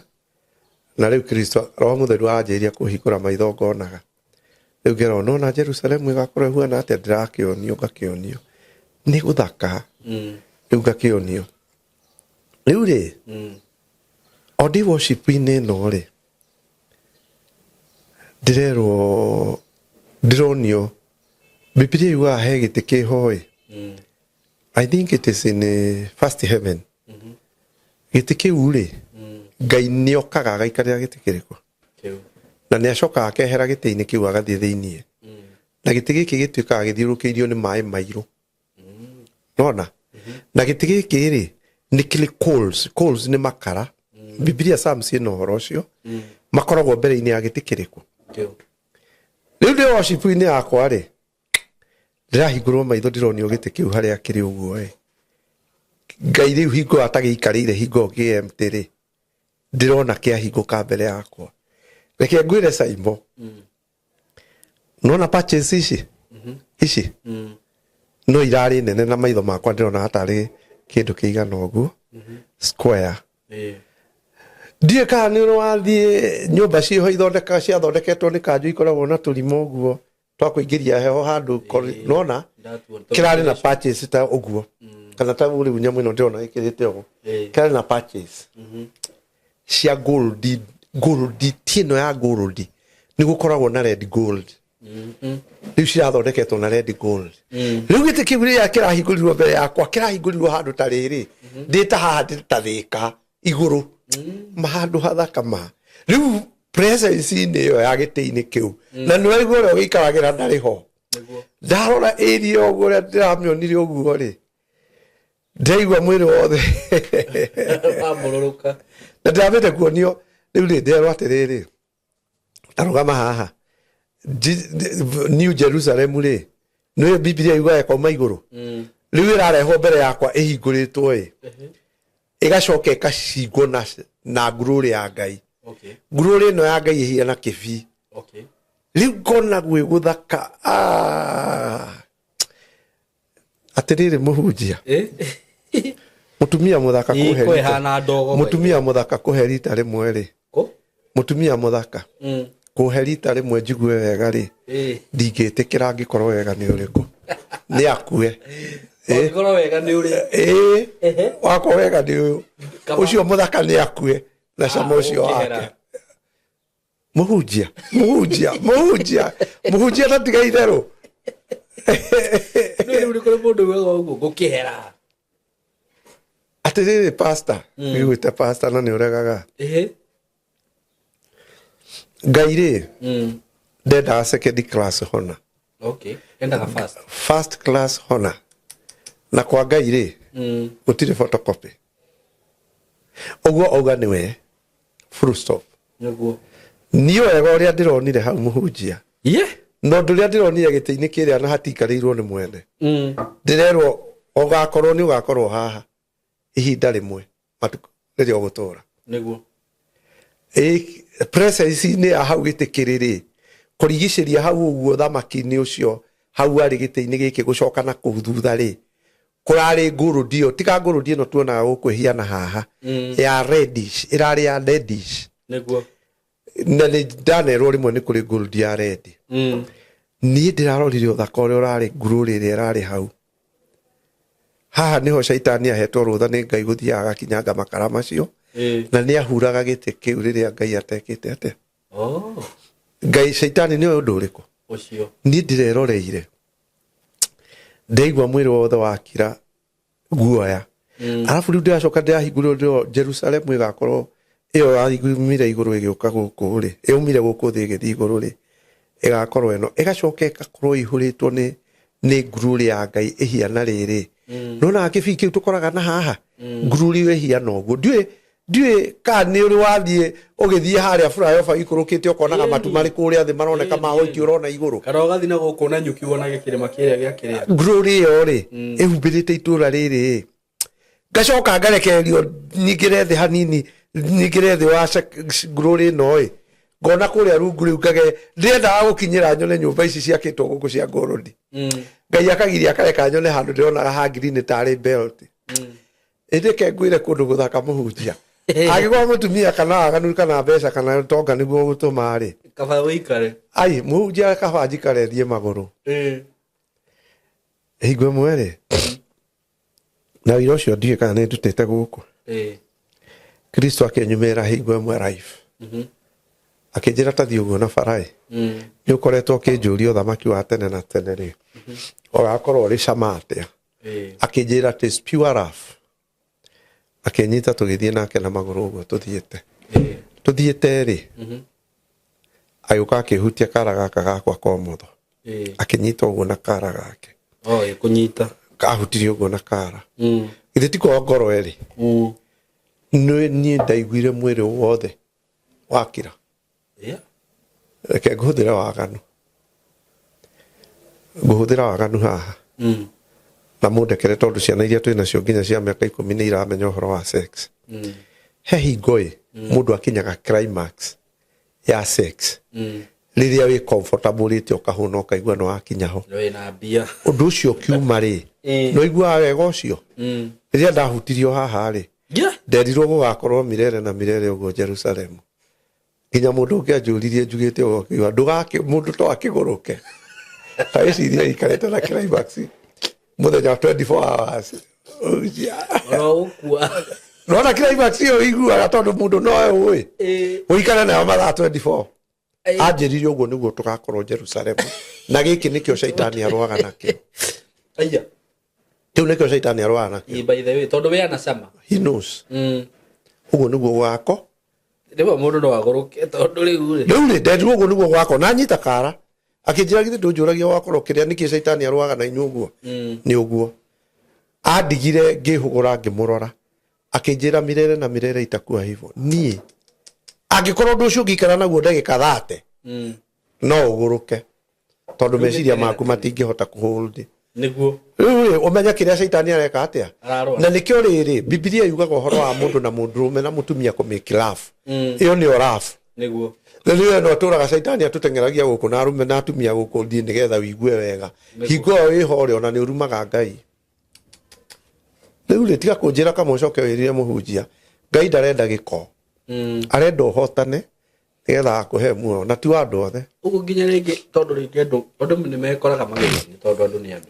na riu Kristo roho mutheru anjiria kuhingura maitho ngonaga riu ngero na Jerusalem igakorwo huana atia ndirakionio ngakionio ni guthaka riu ngakionio riu ri odi worship ni no ri ndironio Biblia yuga he giti kihoi I think it is in first heaven giti kiu ri Ngai ni okaga agaikarira giti kiriku na ni acoka akehera giti-ini kiu agathie thiini na giti giki gituikaga githiurukiirio ni mai mairu nona na giti giki ri ni kili coals ni makara Biblia Psalms ino horo ucio makoragwo mbere-ini ya giti kiriku riu ndi worship-ini yakwa ri ndirahingurwo maitho ndironio giti kiu haria kiri uguo Ngai riu hingo atagiikarire hingo empty ri ndirona kiahinguka mbere yakwa reke ngwire Saimo nona patches ici no irari nene na maitho makwa ndirona hatari kindu kiigana uguo square ndie kana ni wathie nyumba ciho ithondeka cia thondeketwo ni kanju ikoragwo na turimo uguo twakuingiria heho handu nona kirari na patches ta uguo kana ta uri nyamwe no ndona ikirite ho kirari na patches cia gold tino ya gold ni gukoragwo na red gold riu cirathondeketwo na red gold riu gite kiburi ya kirahingũrirwo mbere yakwa kirahingũrirwo handu ta riri ndita haha ndita thika iguru mahandu hathaka ma riu presence ni yo ya gite-ini kiu na ni waigua uri wikaragira ndari ho ndarora area ogure ndiramionire uguo ri ndaigua mwiri wothe amũrũrũka na ndamete kuonio riu ri nderwo atiriri tarugama haha New Jerusalem ri no Biblia yugaga kwa iguru riu irareho mbere yakwa ihingũrĩtwo igacoka ikacingwo na ngururi ya Ngai ngururi no ya Ngai ihia na kibi riu ngona gwe guthaka atiriri muhunjia mutumia muthaka mutumia muthaka kuhe rita rimwe ri mutumia muthaka kuhe rita rimwe njigue wega ri ndingitikira ngikorwo wega ni uriku ni akue ngoro wega ni uri wako wega ni uyu ucio muthaka ni akue na cama ucio wake muhunjia na tiga itheru ni uri kore mundu wega uguo gukihera atiriri pastor gwite pastor na ni uregaga Ngai ri ndenda second class honor endaga first class honor na kwa Ngai ri gutire photocopy oguo auga niwe full stop niguo niyo wega uria ndironire hau muhunjia no nduria ndironire gite-ini kiria na hatikarĩirwo ni mwene ndirerwo ugakorwo ni ugakorwo haha ihinda rimwe matuko riria ugutura niguo presence ni hau gitikiriri kurigiciria hau uguo thamaki-ini ucio hau ari gite-ini giki gucoka na kuthutha ri kurari nguru dio tika nguru dio no tuona gukwihia haha ya reddish irari ya reddish niguo na ni ndanerwo rimwe ni kuri nguru dia red ni ndirarorire uthaka uria urari nguru riri irari hau haha niho shaitani ahetwo rutha ni Ngai guthiaga kinyanga makara macio na ni ahuraga gite kiu riria Ngai atekite ate Ngai shaitani ni undu uriku ucio ni ndireroreire ndeigua mwiri wothe wakira guoya alafu riu ndiracoka ndirahingũrirwo Jerusalem igakorwo iyo yagumire iguru igiuka guku ri iumire guku thi igithi iguru ri igakorwo eno igacoka igakorwo ihuritwo ni ngururi ya Ngai ihiana riri nona kibiki tukoraga na haha ngururi ihiana uguo ndiwe ka ni uri wathie ugithie haria flyover ikurukite ukonaga matu mari kuria thi maroneka mahoiki urona iguru kana ugathi na guku na nyuki wona gikirima kiria giakiria ngururi yo ri ihumbirite itura riri gacoka ngarekererio nyingire thi hanini nyingire thi wa ngururi no ngona kuria rungu riu ngage ndenda gukinyira nyone nyumba ici ciakitwo guku cia ngorodi Ngai akagiria kareka nyone handu ndirona ha green tari belt ndike ngwire kundu guthaka muhunjia agigwa mutumia kana aganu kana mbeca kana tonga niguo gutuma ri kaba wikare ai muhunjia kaba njikare thie maguru igwe mwere na wira ucio ndie kana ni ndutete guku Kristo akenyumira higwe mwe life akinjira tathi uguo na farai ni ukoretwo kinjuria thamaki wa tene na tene ri ogakorwo uri camatia akinjira tis pure rough akenyita tugithie nake na maguru uguo tuthiete ri ayuka akihutia kara gaka gakwa komotho akinyita uguo na kara gake kunyita kahutirie uguo na kara githĩ ti kwa ngoro eri ni ndaiguire mwiri wothe wakira reke nguhuthira waganu haha na mundekere tondu ciana iria twina cio nginya cia miaka 10 ni iramenya uhoro wa sex he hingoi mundu akinyaga climax ya sex riria wi comfortable rite ukahuna ukaigua no akinya ho wina mbia undu ucio kiuma ri no igua wega ucio riria ndahutirio haha ri nderirwo gugakorwo mirere na mirere uguo Jerusalem nginya mundu ungianjuririe njugite uguo kiuga ndugake mundu to akiguruke Kaisi dia ikareta na climax. Muthenya 24 hours. No na climax yo igua tondu mundu no we. Uikara na mathaa 24. Anjiririo uguo niguo tugakorwo Jerusalem. Na giki nikio shaitani arwaga nakio. Aya. Kiu nikio shaitani arwaga nakio. By the way, tondu we ana sama. He knows. Uguo niguo gwako. Ndio mundu no agoroke tondu riu ri. Riu ri ndendu uguo niguo gwako na nyita kara. Akinjira githe ndunjuragia wakorwo kiria nikio shaitani arwaga na inyu uguo. Ni uguo. Adigire ngihugura ngimurora. Akinjira mirere na mirere itakuwa hivyo. Nie. Angikorwo ndu ucio ngikara naguo ndagika 30. No uguruke. Tondu meciria maku matingihota kuhold. Niguo. Riu umenya kiria shaitani areka atia. Na nikio riri Biblia yugaga uhoro wa mundu na mundurume na mutumia ku make love. Iyo ni laugh. Niguo. Riu no turaga shaitani atutengeragia guku na arume na atumia guku thii nigetha wigue wega. Hingo wi hore ona ni urumaga Ngai. Riu ri tiga kunjira kama ucoke wirire muhunjia. Ngai ndarenda giko. Arenda uhotane nigetha akuhe muoyo na ti andu othe. Ugu nginya ringi tondu ringi andu ni mekoraga mageni tondu andu ni andu.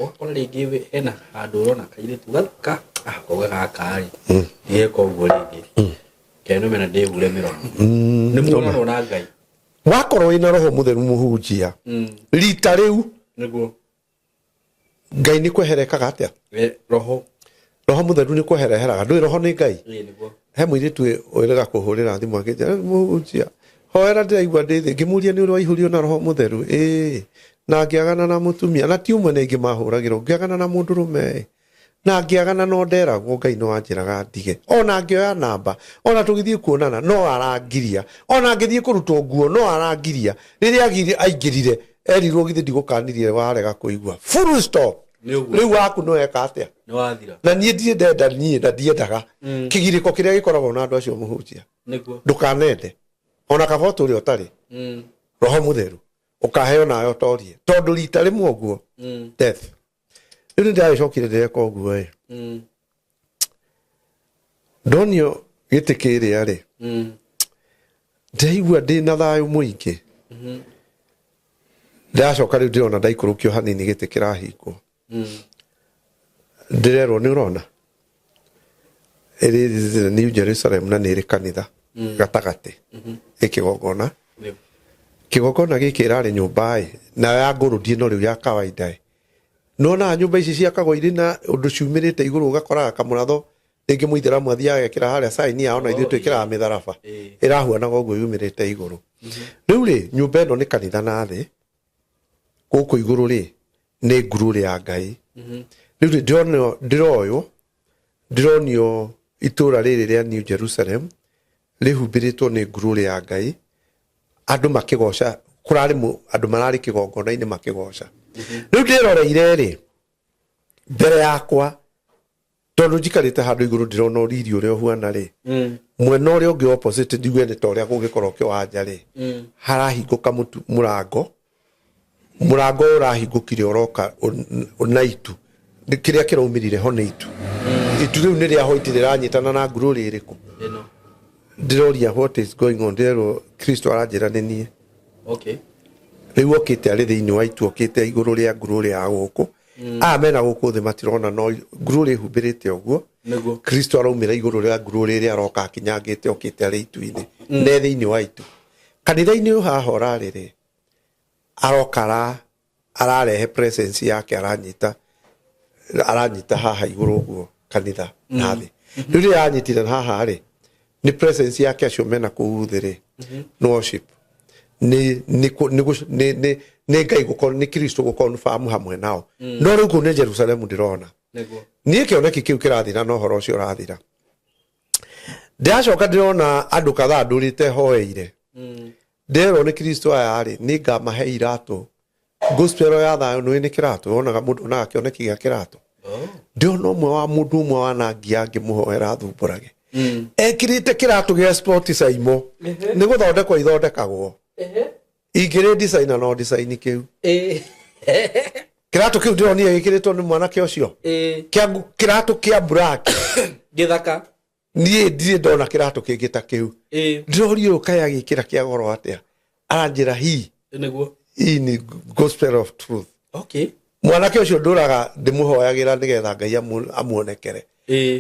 Okora ringi ena handu urona kairitu gaka koga gaka ri. Yeko uguo ringi. Keno mena ndihule miromo. Ni muono na Ngai. Wakorwo ina roho mutheru muhunjia. Rita riu. Niguo. Ngai ni kweherekaga atia? Roho mutheru ni kwehereheraga. Ndui roho ni Ngai. Niguo. He mwiritu urega kuhurira thimu akija muhunjia. Hoera ndiraigua ndithi ngimuria ni uri waihurio na roho mutheru. Na ngiagana na mutumia na ti umwe ningi mahuragirwo ngiagana na mundurume. Na ngiagana no nderagwo Ngai no anjiraga ndige. Ona ngioya namba, ona tugithie kuonana no arangiria. Ona ngithie kurutwo nguo no arangiria. Riria aingirire erirwo githi ndigukanirie warega kuigua. Full stop. Riu waku no eka atia? Ni wathira. Na nie ndie ndenda nie na ndiendaga. Kigiriko kiria gikoragwo na andu acio muhunjia. Niguo. Ndukanende. Ona kaboto uri otari. Roho mutheru. Ukaheo nayo torie. Tondu rita rimwe uguo. Death. Riu ndiracokire ndireka uguo Donio gitikiria ri. Ndaigua ndina thayu muingi. Ndacoka riu ndirona ndaikurukio hanini giti kirahingwo. Ndirerwo ni urona. Iri New Jerusalem na niri kanitha gatagati. Ikigogona. Kigogona giki irari nyumba na ya ngurudie no riu ya kawaida. No na nyumba ici ciakagwo iri na undu ciumirite iguru ugakora kamuratho ringi muithira mwathia agekira haria saini ya ona ithu twikira mitharaba irahuana goguo yumirite iguru. Riu ri nyumba ino ni kanitha na thi guku iguru ri ni ngururi ya Ngai. Riu ndironio itura riri ria New Jerusalem rihumbiritwo ni ngururi ya Ngai. Andu makigoca kurari andu marari kigongona-ini makigoca. Riu ndiroreire ri mbere yakwa tondu njikarite handu iguru ndirona uriri uria uhuana ri mwena uria ungi opposite ndigue ni toria gugikorwo kiwanja ri harahinguka murango urahingukire uroka na itu kiria kiraumirire ho ni itu riu ni ria hoiti riranyitana na ngururi iriku ndiroria what is going on there. Kristo aranjira ni nie. Okay. Riu okite ari thiini wa itu okite iguru ria ngururi ya guku amena guku thi matirona no ngururi humbirite uguo. Kristo araumira iguru ria ngururi ria aroka akinyangite okite ari itu-ini ne thiini wa itu. Kanitha-ini uhaha urariri arokara ararehe presence yake aranyita haha iguru uguo kanitha na thi. Riu ria anyitire haha ri ni presence yake acio mena kuu thi ri worship ni Ngai gukorwo ni Kristo gukorwo famu hamwe nao. No riu ku ni Jerusalem ndirona nie kioneki kiu kirathira no horo ucio urathira. Ndacoka ndirona andu kadhaa ndurite hoeire ndero ni Kristo aya ri ni ngamahe iratu gospel ya thayo ni kiratu onaga mundu na kioneki gia kiratu ndiona umwe wa mundu umwe wa nangia ngimuhoera thumburage ekirite kiratu gia sport saimo ni guthondekwo ithondekagwo igire designer no design kiu kiratu kiu ndio ni gikiritwo ni mwanake ucio kiratu kia black githaka nie ndire ndona kiratu kingita kiu ndirorio kaya gikira kia goro atia aranjira hi niguo hii ni gospel of truth. Okay. Mwanake ucio nduraga ndimuhoyagira nigetha Ngai amuonekere.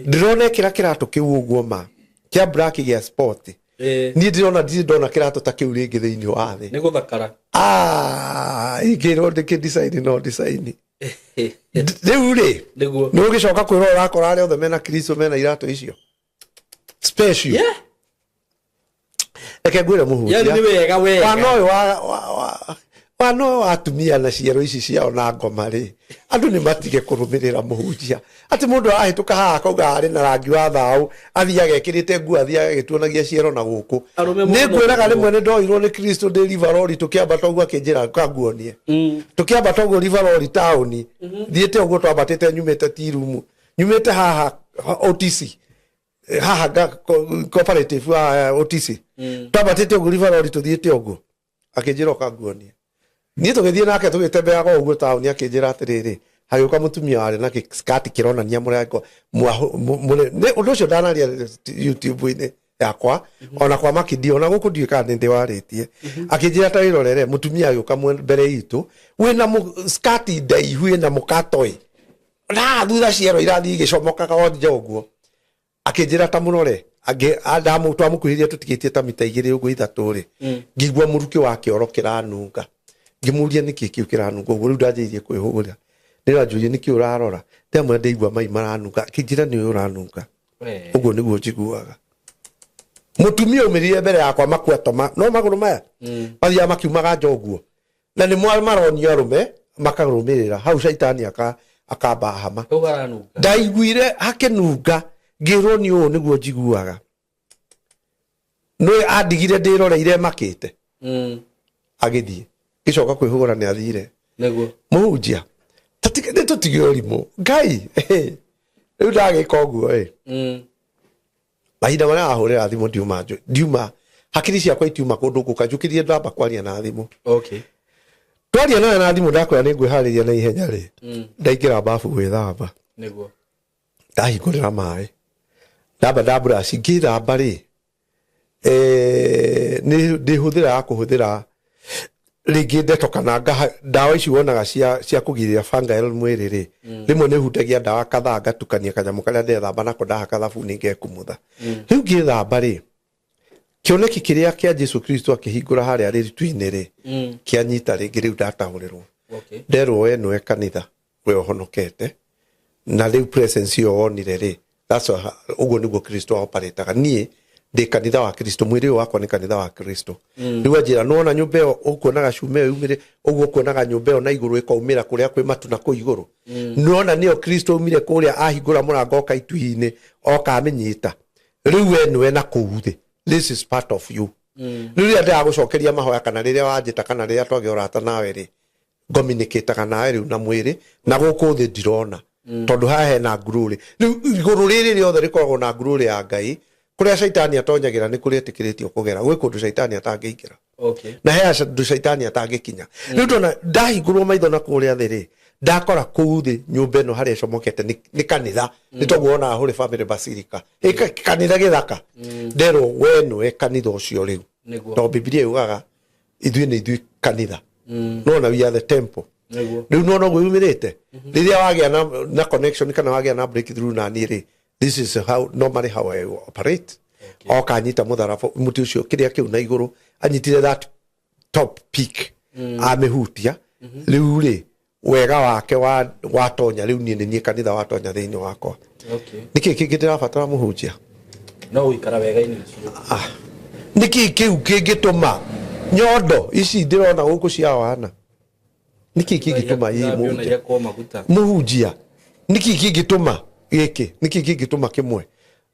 Ndirona kiratu kiu uguo ma kia black gia sport. Ni ndirona kiratu ta kiu ringi thiini wa thi. Ni guthakara. Igiro ndike design no design. Riu ri niguo no gicoka kwira urakora ari othe mena Kristo mena iratu icio special. Yeah. Eke gwira muhutia. Yani ni wega wega. Wano atumia na ciero ici ciao na ngoma ri andu ni matige kurumirira muhunjia ati mundu ahituka haha kauga ari na rangi wa thau athiaga ekirite nguo athiaga gituonagia ciero na guku ni gwiraga rimwe ni ndoirwo ni Kristo ndi Riveroli tukiamba toguo akinjira kanguonie tukiamba toguo Riveroli town thiete uguo twabatite nyumite tirumu nyumite haha OTC haha cooperative wa OTC twabatite uguo Riveroli tuthiete uguo akinjira kanguonie ni tugithie nake tugitembeaga uguo tauni akinjira atiriri hagiuka mutumia ari na skati kironania murango ne undu ucio ndanaria YouTube ine yakwa ona kwa makidio na guku ndiika ndi waritie akinjira ta irorere mutumia agiuka mbere itu wina skati ndaihu ina mukatoi na thutha ciero irathi gicomokaga wonje uguo akinjira ta munore adamu twamukuhiria tutigitie ta mita igiri uguo ithatu ri ngigwa muruki wake orokera nunga ngimuria niki kiu kiranunga uguo ndajirie kwihugura ndirajurie niki urarora ndamwe ndeigwa mai maranunga kinjira ni uranunga uguo niguo njiguaga mutumia umirie mbere yakwa makwatoma no maguru maya bathia makiumaga njoguo na ni maronia rume makarumirira hau shaitani akamba hama ndaiguire hakenunga ngirwo ni u niguo njiguaga no adigire ndiroreire makite agithie gicoka kwihugura ni athire niguo muhunjia tatikende tutigio rimo Ngai riu ndagika uguo mahinda maria ahurira thimu ndiuma hakiri ciakwa itiuma kundu gukanjukirie ndamba kwaria na thimu. Okay. Twaria na thimu ndakwira ni ngwihariria na ihenya ri ndaingira bafu gwithamba niguo ndahingurira mai ndamba ngira ri ni ndihuthira kuhuthira ringi ndetokana ndawa ici wonaga cia kugirira fungal mwiri ri rimwe ni hutagia ndawa kathanga tukania kanyamu karia ndethamba nako ndahaka thabuni ngekumutha riu ngithamba ri kioneki kiria kia Jesu Kristo akihingura haria ritwini ri kianyita ringi riu ndatahurirwo nderwo we nwe kanitha we ohonokete na riu presence yo onire ri that's uguo niguo Kristo operataga nie ndi kanitha wa Kristo mwiri wakwa ni kanitha wa Kristo riu ajira nona nyumba yo ukuonaga cume umire uguo kuonaga nyumba yo na iguru ikaumira kuria kwi matu na ku iguru nona niyo Kristo umire kuria ahingura murango kaitwi-ini oka amenyita riu we nwe na kuuthi this is part of you riu ndia gucokeria mahoya kana riria wanjita kana riria twagiorata nawe ri communicate nawe riu na mwiri na guku thi ndirona tondu hahe na ngururi riu iguru riri riothe rikoragwo na ngururi ya Ngai kuria shaitani atonyagira ni kuria tikiritio kugera gwe kundu shaitani atangiikira na hea ndu shaitani atangikinya riu tona ndahingurwo maitho na kuria thiri ndakora kuuthi nyumba ino haria comokete ni kanitha ni toguona huri family basilica kanitha githaka ndero we nwe kanitha ucio riu to Biblia yugaga ithui kanitha no na we are the temple riu no gwiumirite riria wagia na connection kana wagia na breakthrough na niri this is normally how I operate oka nyita mutharafu muti ucio kiria kiu na iguru anyitire that top peak amehutia riu ri wega wake watonya riu ni kanitha watonya thiini wakwa niki kingitirabatara muhunjia no uikara wega ini niki kiu kingituma nyondo ici ndirona guku cia wana niki kingituma muhunjia niki kingituma giki niki kingituma kimwe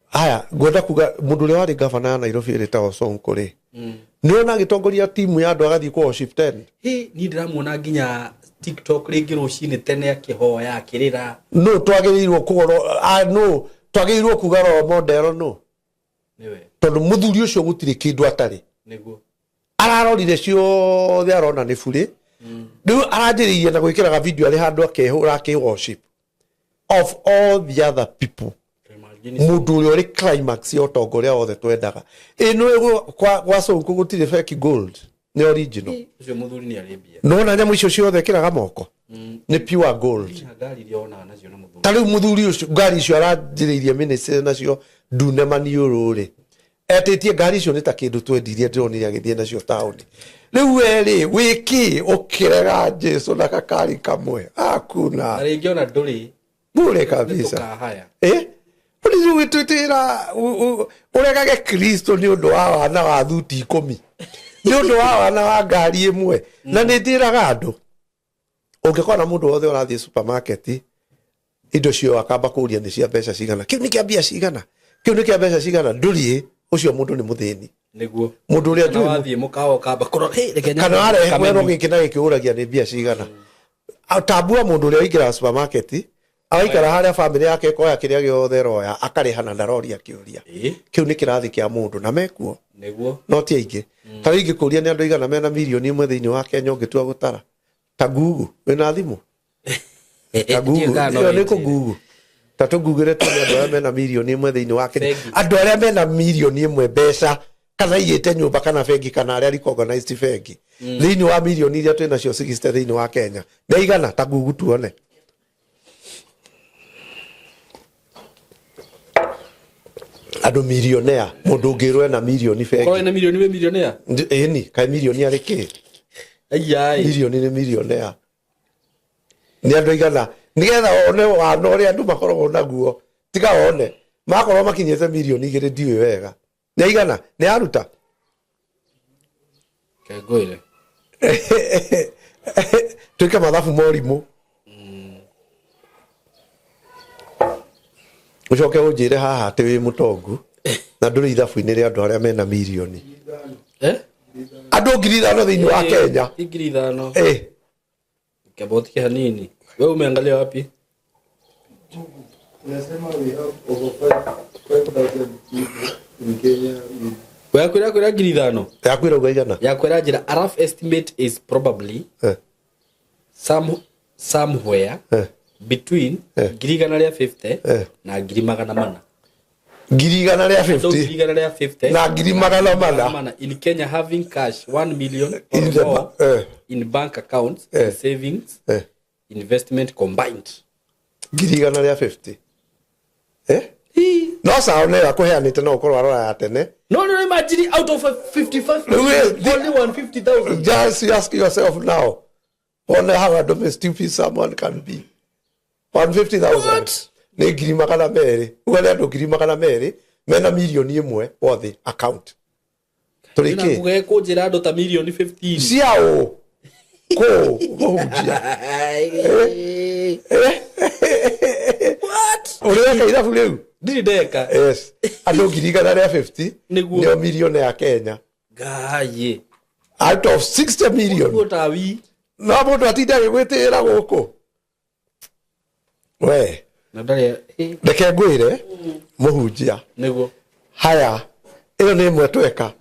haya ngoda kuga mundu ria wari governor ya Nairobi ritao Sonko ri niona gitongoria timu ya andu agathii ku worship tent ni ndiramuona nginya TikTok ringi rucini tene akihoya akirira no twagirirwo kugoro no twagirirwo kugaro model no niwe tondu muthuri ucio gutiri kindu atari niguo ararorire ciothe arona ni buri riu aranjiririe na gwikiraga video ari handu akehura worship of all the other people mundu uri climax yo tongoria othe twendaga ino kwa Sonko gutire fake gold ni original ucio muthuri ni aribia no na nyamu icio ciothe kiraga moko ni pure gold ngari riona nacio na muthuri tari muthuri ucio ngari icio aranjiriirie ministry nacio ndune maniuru ri etitie ngari icio ni ta kindu twendirie ndironire agithie nacio town riu weri wiki ukirega Jesu na kakari kamwe akuna ari ngiona nduri bure kabisa haya uri witwitira uregage Kristo ni undu wa wana wa thuti 10 ni undu wa wana wa ngari imwe na ni ndiraga andu ungikona mundu wothe urathie supermarket indo cio akamba kuria ni cia mbeca cigana kiu ni kia mbia cigana kiu ni kia mbeca cigana nduri ucio mundu ni muthini niguo mundu uria njui wathie mukawa kamba kuro rekenya kana are mwero gikina gikiuragia ni mbia cigana atambua mundu uria ingira supermarket aikara haria family yake koya kiria giothe roya akarihana ndarori akiuria kiu ni kirathi kia mundu na mekuo niguo no ti aingi ta ringi kuria ni andu igana mena milioni imwe thiini wa Kenya ungitua gutara ta Google wina thimu ta Google yo ni ku Google ta tu Google tu ni andu mena milioni imwe thiini wa Kenya andu aria mena milioni imwe mbeca kana igite nyumba kana bengi kana aria liko organized bengi thiini wa milioni iria twina cio 60 thiini wa Kenya na igana ta Google tuone ado millionaire mundu ngirwe na milioni bengi ko na milioni we millionaire ni kai milioni ari ki ai milioni ni millionaire ni andu igana nigetha one wana uria andu makoragwo naguo tiga one makorwo makinyete milioni 2 ndiwe wega ni igana ni aruta kagoire tuika mathabu morimu ucoke unjire haha ati wi mutongu na nduri ithabu-ini ria andu aria mena milioni andu 5,000 thiini wa Kenya 5,000 kaboti kia nini wewe umeangalia wapi Nasema we have over 5,000 people in Kenya. wewe kwira 5,000 yakwira ugaigana yakwira njira a rough estimate is probably somewhere between 150 na 400 150 na 400 in Kenya having cash 1 million in the in bank accounts savings investment combined 150 no saone akuheanite no ukorwo arora ya tene no imagine out of 55 only 150,000 just ask yourself now wonder how a stupid someone can be 150,000 ni 200 ugale andu 200 mena milioni imwe othe account turiki na kujira andu ta milioni 15 ciao ko hujia what ureka ithabu riu ndiri ndeka yes andu 150 nio milioni ya Kenya gaye out of 60 million utawi no mundu atinda gwitira guku we na ndari reke ngwire muhunjia niguo haya iyo ni imwe tweka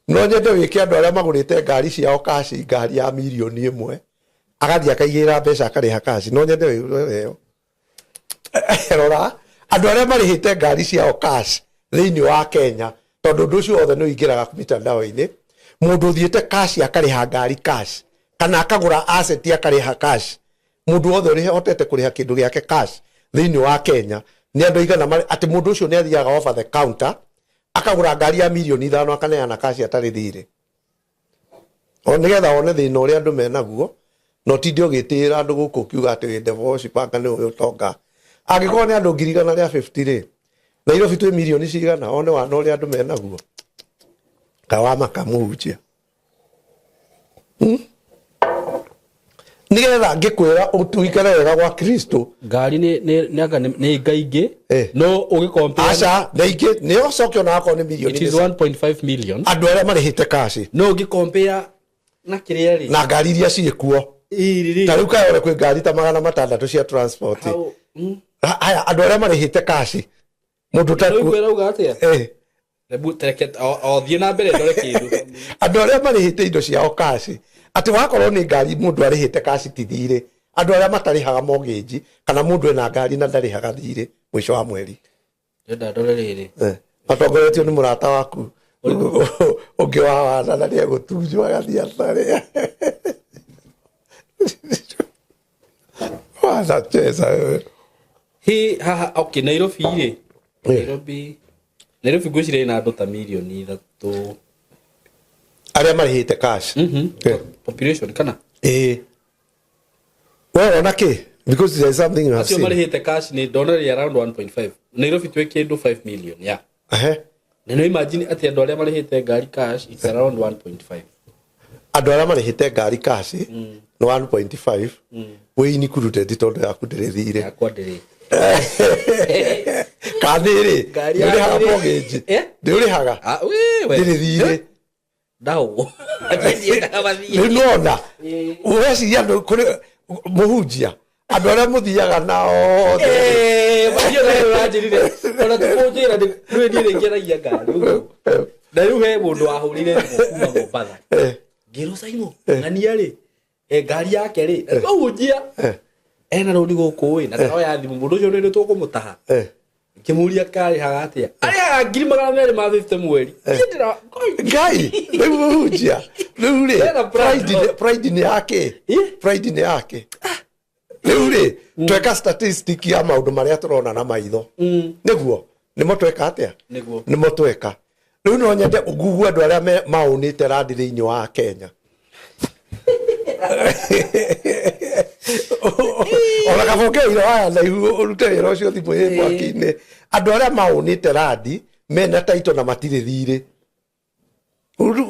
no nyende wike andu aria magurite ngari ciao kaci ngari ya milioni imwe agathia akaigira mbeca akariha kaci no nyende weyo rora andu aria marihite ngari ciao kaci thiini wa Kenya tondu ndu cio othe no ingiraga mitandao-ini mundu thiete kaci akariha ngari kaci kana akagura asset akariha kaci mundu wothe uri hotete kuriha kindu giake cash thiini wa Kenya ni andu igana ati mundu ucio ni athiaga over the counter akagura ngari ya milioni 5 akaneana cash atari thire onigetha one thina uri andu menaguo no ti ndio gitira andu guku kiuga ati we divorce panga ni uyu tonga agikorwo ni andu 150 ri Nairobi twi milioni cigana one wana uri andu menaguo kawa makamuhujia nigetha ngikwira utuikare wega gwa Kristo ngari ni ngaingi no ugicompare aca neingĩ nĩ ocokio na akorwo nĩ milioni it is 1.5 million andũ arĩa marĩhĩte kaci no ugicompare na kiria ri na ngari iria ciĩkuo ta rĩu kayore kwĩ ngari ta 600 cia transport haya andũ arĩa marĩhĩte kaci mũndũ ta kwĩra uga atia lebu teke o thie na mbere ndore kindu andũ arĩa marĩhĩte indo ciao kaci ati wakorwo nĩ ngari mũndũ arĩhĩte kaci ti thirĩ andũ arĩa matarĩhaga mortgage kana mũndũ ena ngari na ndarĩhaga thirĩ mwisho wa mweri ndenda ndore rĩrĩ atongoretio nĩ mũrata waku Ũngĩ wa wana na nĩegũtunjwo agathiĩ atarĩ. Wanacheza wewe. He haha okay Nairobi rĩ. Nairobi gwĩcirĩria na andũ ta milioni 3. Arĩa marĩhĩte cash. Population kana? Well, onake because there is something you have seen. seen. Marĩhĩte cash ni donor around 1.5. Nairobi twĩ kĩndũ 5 million, yeah. Na no imagine ati andũ arĩa marĩhĩte ngari cash it's around 1.5. Andũ arĩa marĩhĩte ngari cash ni 1.5. Wĩ ni kurute tondũ yaku ndĩrĩthire. Yakwa ndĩrĩ. Kanĩrĩ. Ndĩrĩ haga mortgage. Ndĩrĩ haga. Wewe. Ndĩrĩthire. Ndao. Nĩnona. Ũreciria andũ kũrĩ mũhunjia. Andũ arĩa mũthiaga nao. Macio na rajirire. Ona tũkũnjĩra nĩ niĩ ngeragia ngari ũguo. Na rĩu he mũndũ wahũrire kuma Mombatha. Ngĩrwo Saimo, ng'ania rĩ. Ngari yake rĩ. Mũhunjia. Ena rũni gũkũ ĩ na ndawa ya thimũ mũndũ ũcio nĩ tũkũmũtaha. Ngĩmũria kari haga atĩa. Arĩa ngiri magana merĩ ma 50 mweri. Ngai, rĩu mũhunjia. Rĩu rĩ. Pride ni yake. Pride ni yake. Rĩu rĩ, tweka statistic ya maũndũ marĩa tũrona na maitho. Nĩguo, nĩmo tweka atĩa? Nĩmo tweka. Rĩu no nyende ũgugu andũ arĩa maũnĩte randi thĩinĩ wa Kenya. Ona kabongeire waya na urute wĩra ũcio thimũ ĩ mwaki-inĩ. Andũ arĩa maũnĩte randi mena taito na matirĩ thirĩ.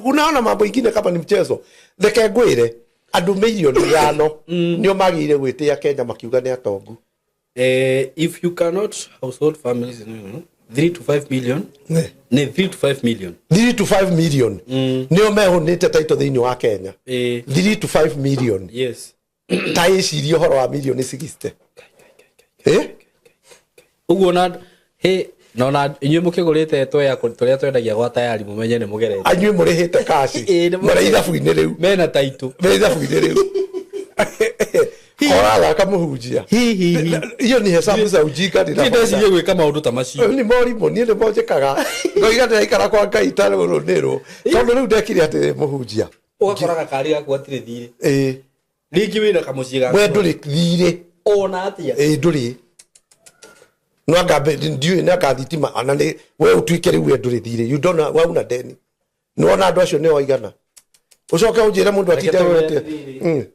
Unaona mambo ingine kama ni mchezo. Theke ngwĩre andũ milioni 5 nĩo magĩire gwĩtĩa Kenya makiuga nĩ atongu. If you cannot household families 3 to 5 million. Ne 3 to 5 million. 3 to 5 million. Nĩo mehũnĩte taito thĩinĩ wa Kenya. 3 to 5 million. Yes. Ta ĩcirie ũhoro wa milioni 60. Ũguo na na inyuĩ mũkĩgũrĩte toya tũrĩa twendagia gwa tayari mũmenye nĩ mũgerete. Anyuĩ mũrĩhĩte cash. Mũrĩ ithabu-inĩ rĩu. Mena taito. Mena ithabu-inĩ rĩu. Kora mũhunjia. Iyo ni hesabu za ujinga ndĩrabota. Ndĩreciria gwĩka maũndũ ta macio. Ni morimũ niĩ nĩ monjekaga. Ngoiga ndĩraikara kwa Ngai itarĩ rũnĩrũ. Tondũ rĩu ndekire atĩ mũhunjia. Ũgakoraga kari gaku gatirĩ thirĩ. Rĩngĩ wĩna kamũciĩ gaku. We ndũrĩ thirĩ. Ona atĩa. Ndũrĩ. No ngabe ndiũ na kathitima ana nĩ we ũtuĩke rĩu we ndũrĩ thirĩ. You don't know wauna deni. Nĩ wona andũ acio nĩ oigana. Ũcoke ũnjĩre mũndũ atinde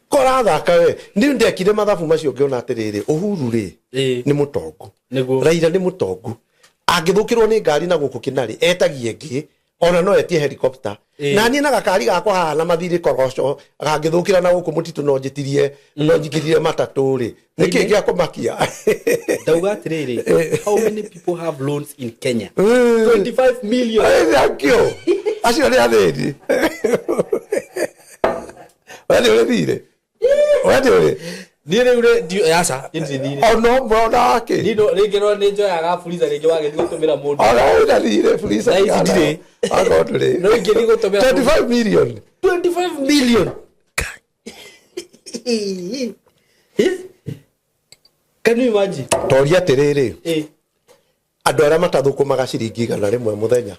Kora thaka we. Nĩ ndekire mathabu macio ngĩona atĩrĩrĩ. Uhuru rĩ nĩ mũtongu. Raila nĩ mũtongu. Angĩthũkĩrwo nĩ ngari na gũkũ Kinari etagie ngĩ ona no etie helicopter. Na niĩ na gakari gakwa haha na mathirĩ koroco gangĩthũkĩra na gũkũ mũtitũ no njĩtirie no njigithie matatũ rĩ. Nĩkĩ gĩa kũmakia? Ndauga atĩrĩrĩ. How many people have loans in Kenya? 25 million. Thank you. Acio nĩ athĩni. Wani ũrĩ thirĩ? Wani ũrĩ? Niĩ rĩu yasa ndithire. Ono mbona wake. Rĩngĩ no nĩ njoyaga fuliza rĩngĩ wagĩthiĩ gũtũmĩra mũndũ. Ona ũrĩ thirĩ fuliza. Ndire. Ago ndire. No ingĩthiĩ gũtũmĩra 25 million. 25 million. Can you imagine? Toria atĩrĩrĩ. Andũ arĩa matathũkũmaga ciringi 100 mũthenya.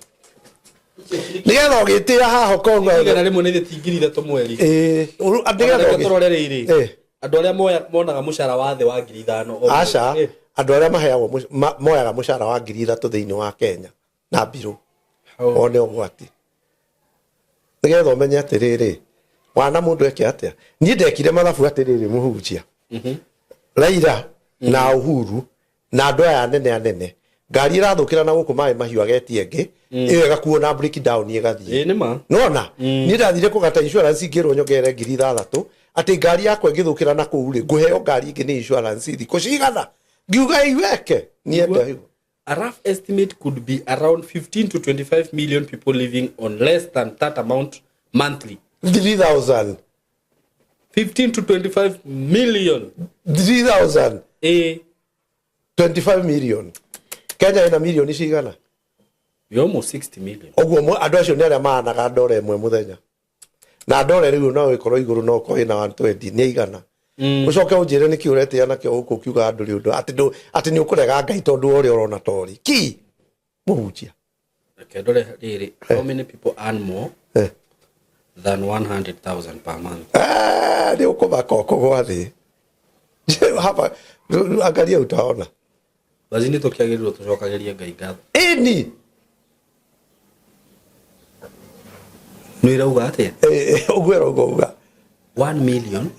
Nĩgetha ũgĩtĩra haha kongo. Igana rĩmwe nĩ thĩtingiri 3 mweri. Nĩgetha tũrore rĩrĩ. Andũ arĩa monaga mũcara wa thĩ wa 5,000. Aca, andũ arĩa maheagwo moyaga mũcara wa 3,000 thĩinĩ wa Kenya na mbirũ. One ũgwati. Nĩgetha ũmenye atĩrĩrĩ, wana mũndũ eke atĩa. Niĩ ndekire mathabu atĩrĩrĩ mũhunjia. Raila na Uhuru na andũ aya anene. Ngari ĩrathũkĩra na gũkũ maĩ mahiũ agetie ngĩ. Ĩyo ĩgakuo na breakdown ĩgathiĩ. Nĩ ma. Nona, niĩ ndathire kũgata insurance ngĩrwo nyongere 6,000. Ati ngari yakwa ĩgĩthũkĩra na kũu rĩ ngũheo ngari ingĩ nĩ insurance thikũ cigana ngiuga iweke nienda hiyo. A rough estimate could be around 15 to 25 million people living on less than that amount monthly. 3,000. 15 to 25 million. 3,000. 25 million. Kenya ina milioni cigana? Almost 60 million. Oguo andũ acio nĩ arĩa mahanaga ndore ĩmwe mũthenya. Na ndore rĩu no ĩkorwo igũrũ no ko ina 120 nĩ igana. Ũcoke ũnjĩre nĩkĩ ũretĩa nakĩo gũkũ kiuga andũ rĩ ũndũ atĩ nĩ ũkũrega Ngai tondũ ũrĩa ũrona tori. Ki mũhunjia. Kedole riri, how many people earn more than 100,000 per month? Ni ukoma koko gwathi. Hapa angalia utaona. Basi ni tukiagirirwo tucokageria Ngai ngatho. Eni. Nĩ irauga atia? Ugwero goga. 1 million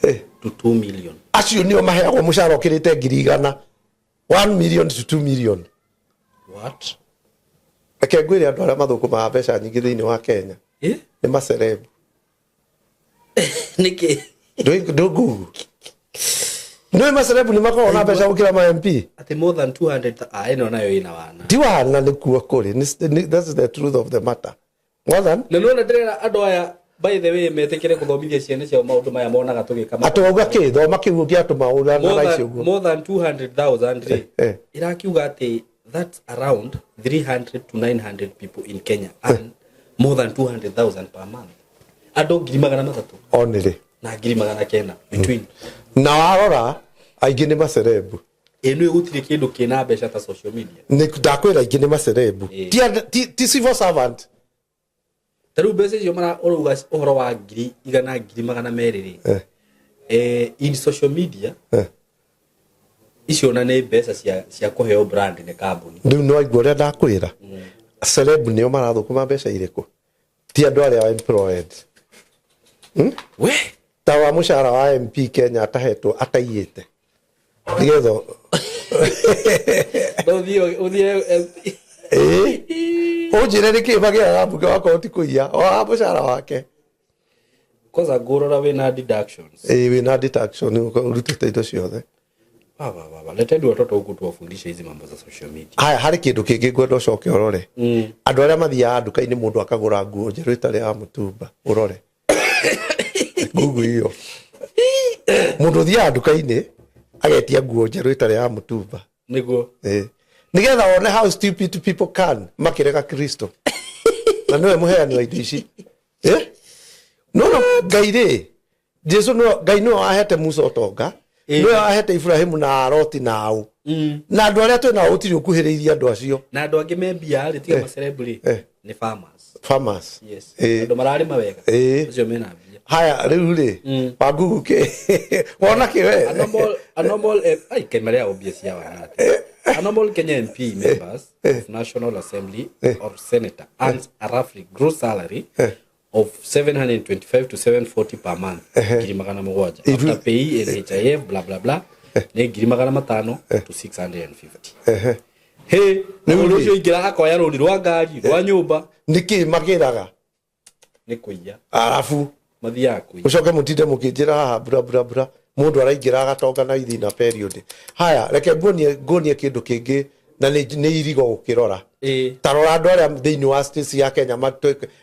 to 2 million. Acio nio maheagwo mucara ukirite 100,000. 1 million to 2 million. What? Ake ngwire andu aria mathukuma mbeca nyingi thiini wa Kenya. Ni macerebu. Niki. Ndugu. Ndio macerebu ni makao na mbeca gukira ma MP. Ati more than 200 ino nayo ina wana. Ti wana ni kuo kuri. That's the truth of the matter. More than. Nona ndĩrera andũ aya by the way metekere kuthomithia ciana ciao maundu maya monaga tugika atuga ki thoma kiugo giatuma ura na icio guo more than 200,000 irakiuga ati that's around 300 to 900 people in Kenya and more than 200,000 per month ando ngiri magana matatu onire na ngiri magana kenda between na warora aingi ni macerebu eno igutire kindu kina mbeca ta social media ni ndakwira aingi ni macerebu ti civil servant taru mbeca icio mara uruga uhoro wa ngiri igana ngiri magana meriri in social media icio na nĩ mbeca cia kuheo brand ni kambuni ndu no aigua ria ndakwira celeb nio marathukuma mbeca iriku ti andu aria employed we ta wa mushara wa MP Kenya atahetwo ataiyete nigetho uthie ujire niki bagira mbuge wako ti kuia wa mushara wake koza ngurora wina deductions wina deduction urutite indo ciothe baba leteni watoto huku tuwafundishe hizi mambo za social media haya hari kindu kingi ngwenda ucoke urore andu aria mathiaga nduka-ini mundu akagura nguo njeru itari ya mutumba urore ngugu iyo mundu thiaga nduka-ini agetia nguo njeru itari ya mutumba niguo nigetha wone how stupid people can makirega Kristo na niwe muheani wa indo ici no Ngai Jesu no Ngai no ahete Musa utonga niwe ahete Ibrahimu na Loti nao na andu aria twina utiri ukuhiriria andu acio na andu angi membia ri tiga celebrity ni farmers yes andu marari mawega acio mena mbia haya riu ri pangugu ke wona ke we anormal ai kemerea obvious ya wana anormal Kenya MP members of National Assembly or Senator earns a roughly gross salary of 725 to 740 per month ngiri magana mugwanja after pay NHIF blah blah blah ni ngiri magana matano to 650 he ni ucio ingira akoya ruri rwa ngari rwa nyumba niki magiraga ni kuiya arafu mathia kuiya ucoke mutinde mukinjira haha bra mundu araingira agatonga na ithi na period haya reke ngonie kindu kingi na ni irigo gukirora tarora andu aria thiini wa state ya Kenya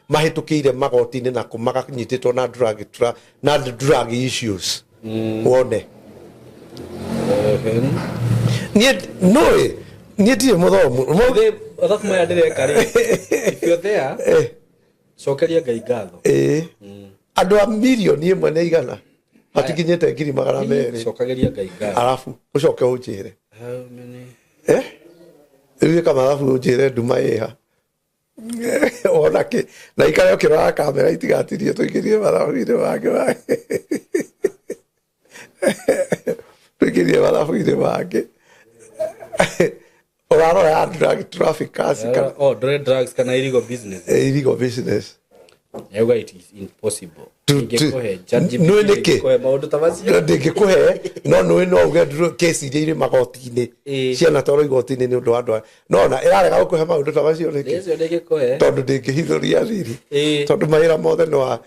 mahitukire magoti-ini na kumaganyititwo na drug issues wone nie ndire muthomu othaku maya ndireka ri if you're there cokeria Ngai ngatho andu a milioni imwe na igana hatikinyete ngiri magana meri cokageria Ngai ngatho alafu ucoke unjire how many Iwe kama alafu ujire nduma iha ona ki na ikare ukirora kamera itigatirie tuikirie mathabu-ini make tuikirie mathabu-ini make urarora drug traffic kasi drugs kana illegal business illegal business Ego it is impossible. Ingekuhe no niki ingekuhe maundu tamacio ndingikuhe no uge case iria iri magoti-ini ciana toro igoti-ini ni undu andu no na irarega gukuhe maundu tamacio niki Yesu ndingikuhe tondu ndingihithuria riri tondu mawira mothe no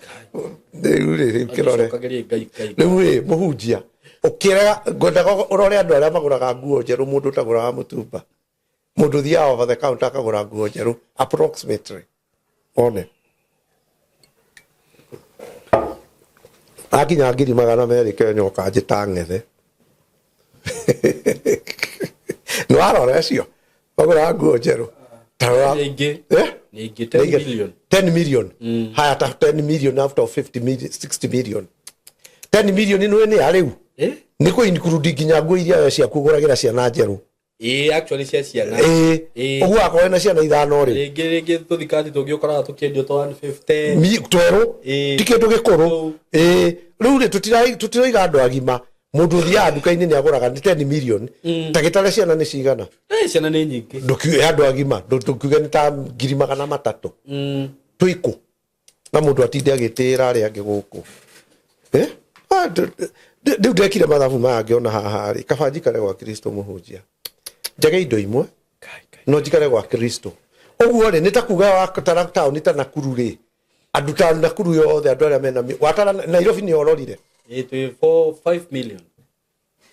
riri kirore riu muhunjia ukirega ngwendaga urore andu aria maguraga nguo njeru mundu taguraga mutumba mundu thia over the counter akagura nguo njeru approximately one akinya ngiri magana meri Kenya ukanjita ngethe no arora acio bagura nguo njeru tarora ningi 10 million haya ta 10 million out of 50 million 60 million 10 million no ni ariu ni ko include nginya nguo iria cia kuguragira ciana njeru actually cia ciana oguo akorwo na ciana ithano ri rĩngĩ tũthikati tũngĩũkoraga tũkĩendio twa 150 twerũ ti kĩndũ gĩkũrũ rĩu rĩ tũtiroiga andũ agima mũndũ ũthiaga nduka-inĩ nĩ agũraga nĩ 10 million ndagĩtarĩ ciana nĩ cigana ciana nĩ nyingĩ ndũkiuge andũ agima ndũkiuge nĩ ta 300,000 twĩkũ na mũndũ atinde agĩtĩra arĩa angĩ gũkũ rĩu ndekire mathabu maya ngĩona haha rĩ kaba njikare gwa Kristo mũhunjia njage indo imwe no njikare gwa Kristo ũguo rĩ nĩ ta kuga wa taraktaũni ta Nakuru rĩ andũ ta Nakuru yothe andũ arĩa mena watara Nairobi nĩ ororire 5 million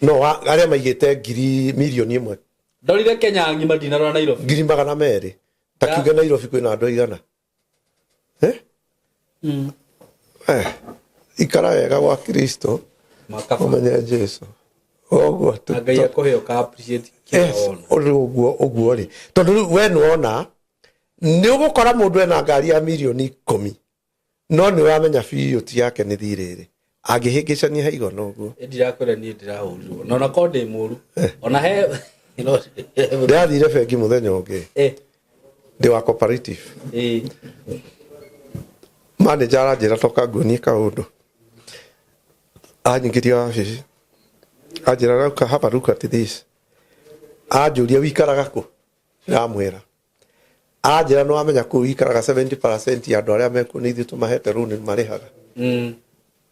no arĩa maigĩte million ĩmwe ndorire Kenya ngima ndinarora Nairobi 200,000 ta kiuga Nairobi kwĩna andũ aigana ikara wega gwa Kristo umenye Jesu oguo Ngai akoheo ka appreciate kĩona oguo rĩ tondũ we nĩwona nĩ ũgũkora mũndũ ena ngari ya milioni 10 no nĩ wamenya biũ ti yake nĩ thirĩrĩ angĩhĩngĩcania ha igana ũguo ndirakwĩra niĩ ndĩrahũrirwo no na ndĩ mũru ona he ndĩrathire bengi mũthenya ũngĩ ndĩ wa cooperative manager aranjĩra toka nguonie kaũndũ anyingĩria wabici anjĩra rauka hapa look at this anjũria wikaraga kũ ndamwĩra anjĩra no amenya kũ wikaraga 70% ya andũ arĩa mekuo nĩ ithuĩ tũmahete rũni marĩhaga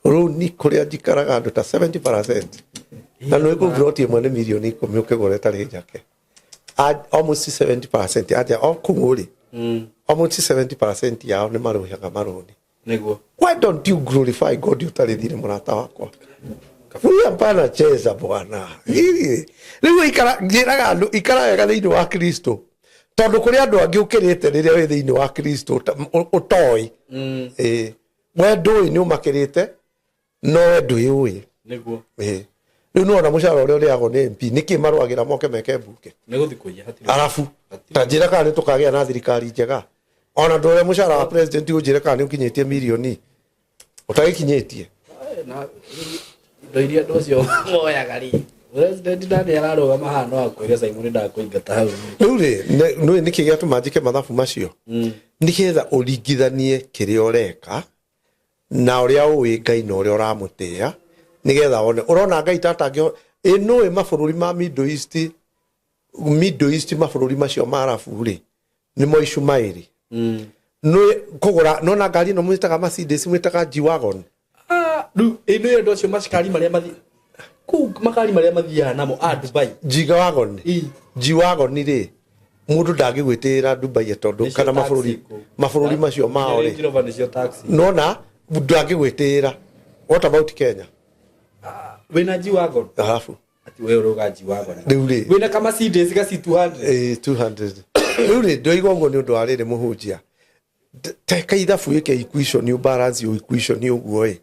rũni kũrĩa njikaraga andũ ta 70% na nĩ kũngiroti ĩmwe nĩ milioni 10 ũkĩgũra ĩtarĩ njake almost 70% aja o kũngũrĩ almost 70% yao nĩ marũhaga marũni niguo why don't you glorify God utarĩ thire mũrata wakwa Huyu mpana cheza bwana. Rĩu njĩraga andũ ikara wega thĩinĩ wa Kristo. Tondũ kũrĩ andũ angĩ ũkĩrĩte rĩrĩa wĩ thĩinĩ wa Kristo ũtoĩ. We ndũĩ nĩ ũmakĩrĩte no we ndũĩ. Nĩguo. Rĩu no ona mũcara ũrĩa ũrĩagwo nĩ MP nĩkĩ marũagĩra moke meke mbunge. Nĩ gũthiĩ kũiya hatirĩ. Arabu ta njĩra kana nĩ tũkagĩa na thirikari njega. Ona ndũrĩa mũcara wa president ũnjĩre kana nĩ ũkinyĩtie milioni. Ũtagĩkinyĩtie. Na ndoiria ndocio moyaga ri president ndani ararũga mahano akwĩre Simon ndakũingata hau rĩu nĩ kĩgĩa tũmanjike mathabu macio nĩgetha ũringithanie kĩrĩa ũreka na ũrĩa ũĩ Ngai na ũrĩa ũramũtĩa nĩgetha one ũrona Ngai tatangĩ nũĩ mabũrũri ma Middle East mabũrũri macio ma Arabu rĩ nĩmo Ishumaeli nũĩ kũgũra nona ngari ĩno mwĩtaga Mercedes mwĩtaga G-Wagon rĩu ĩno ndo cio macikari marĩa mathi ku makari marĩa mathiaga namo a Dubai G-Wagon rĩ mũndũ ndangĩgwĩtĩra Dubai tondũ kana mabũrũri macio mao rĩ nona ndangĩgwĩtĩra what about Kenya wĩna G-Wagon arabu ati wewe ũroga G-Wagon rĩu rĩ wĩna kama Mercedes ga 200 rĩu rĩ ndoiga ũguo nĩ ũndũ wa rĩrĩ mũhunjia teka ithabu gĩkĩ equation new balance equation ũguo ĩ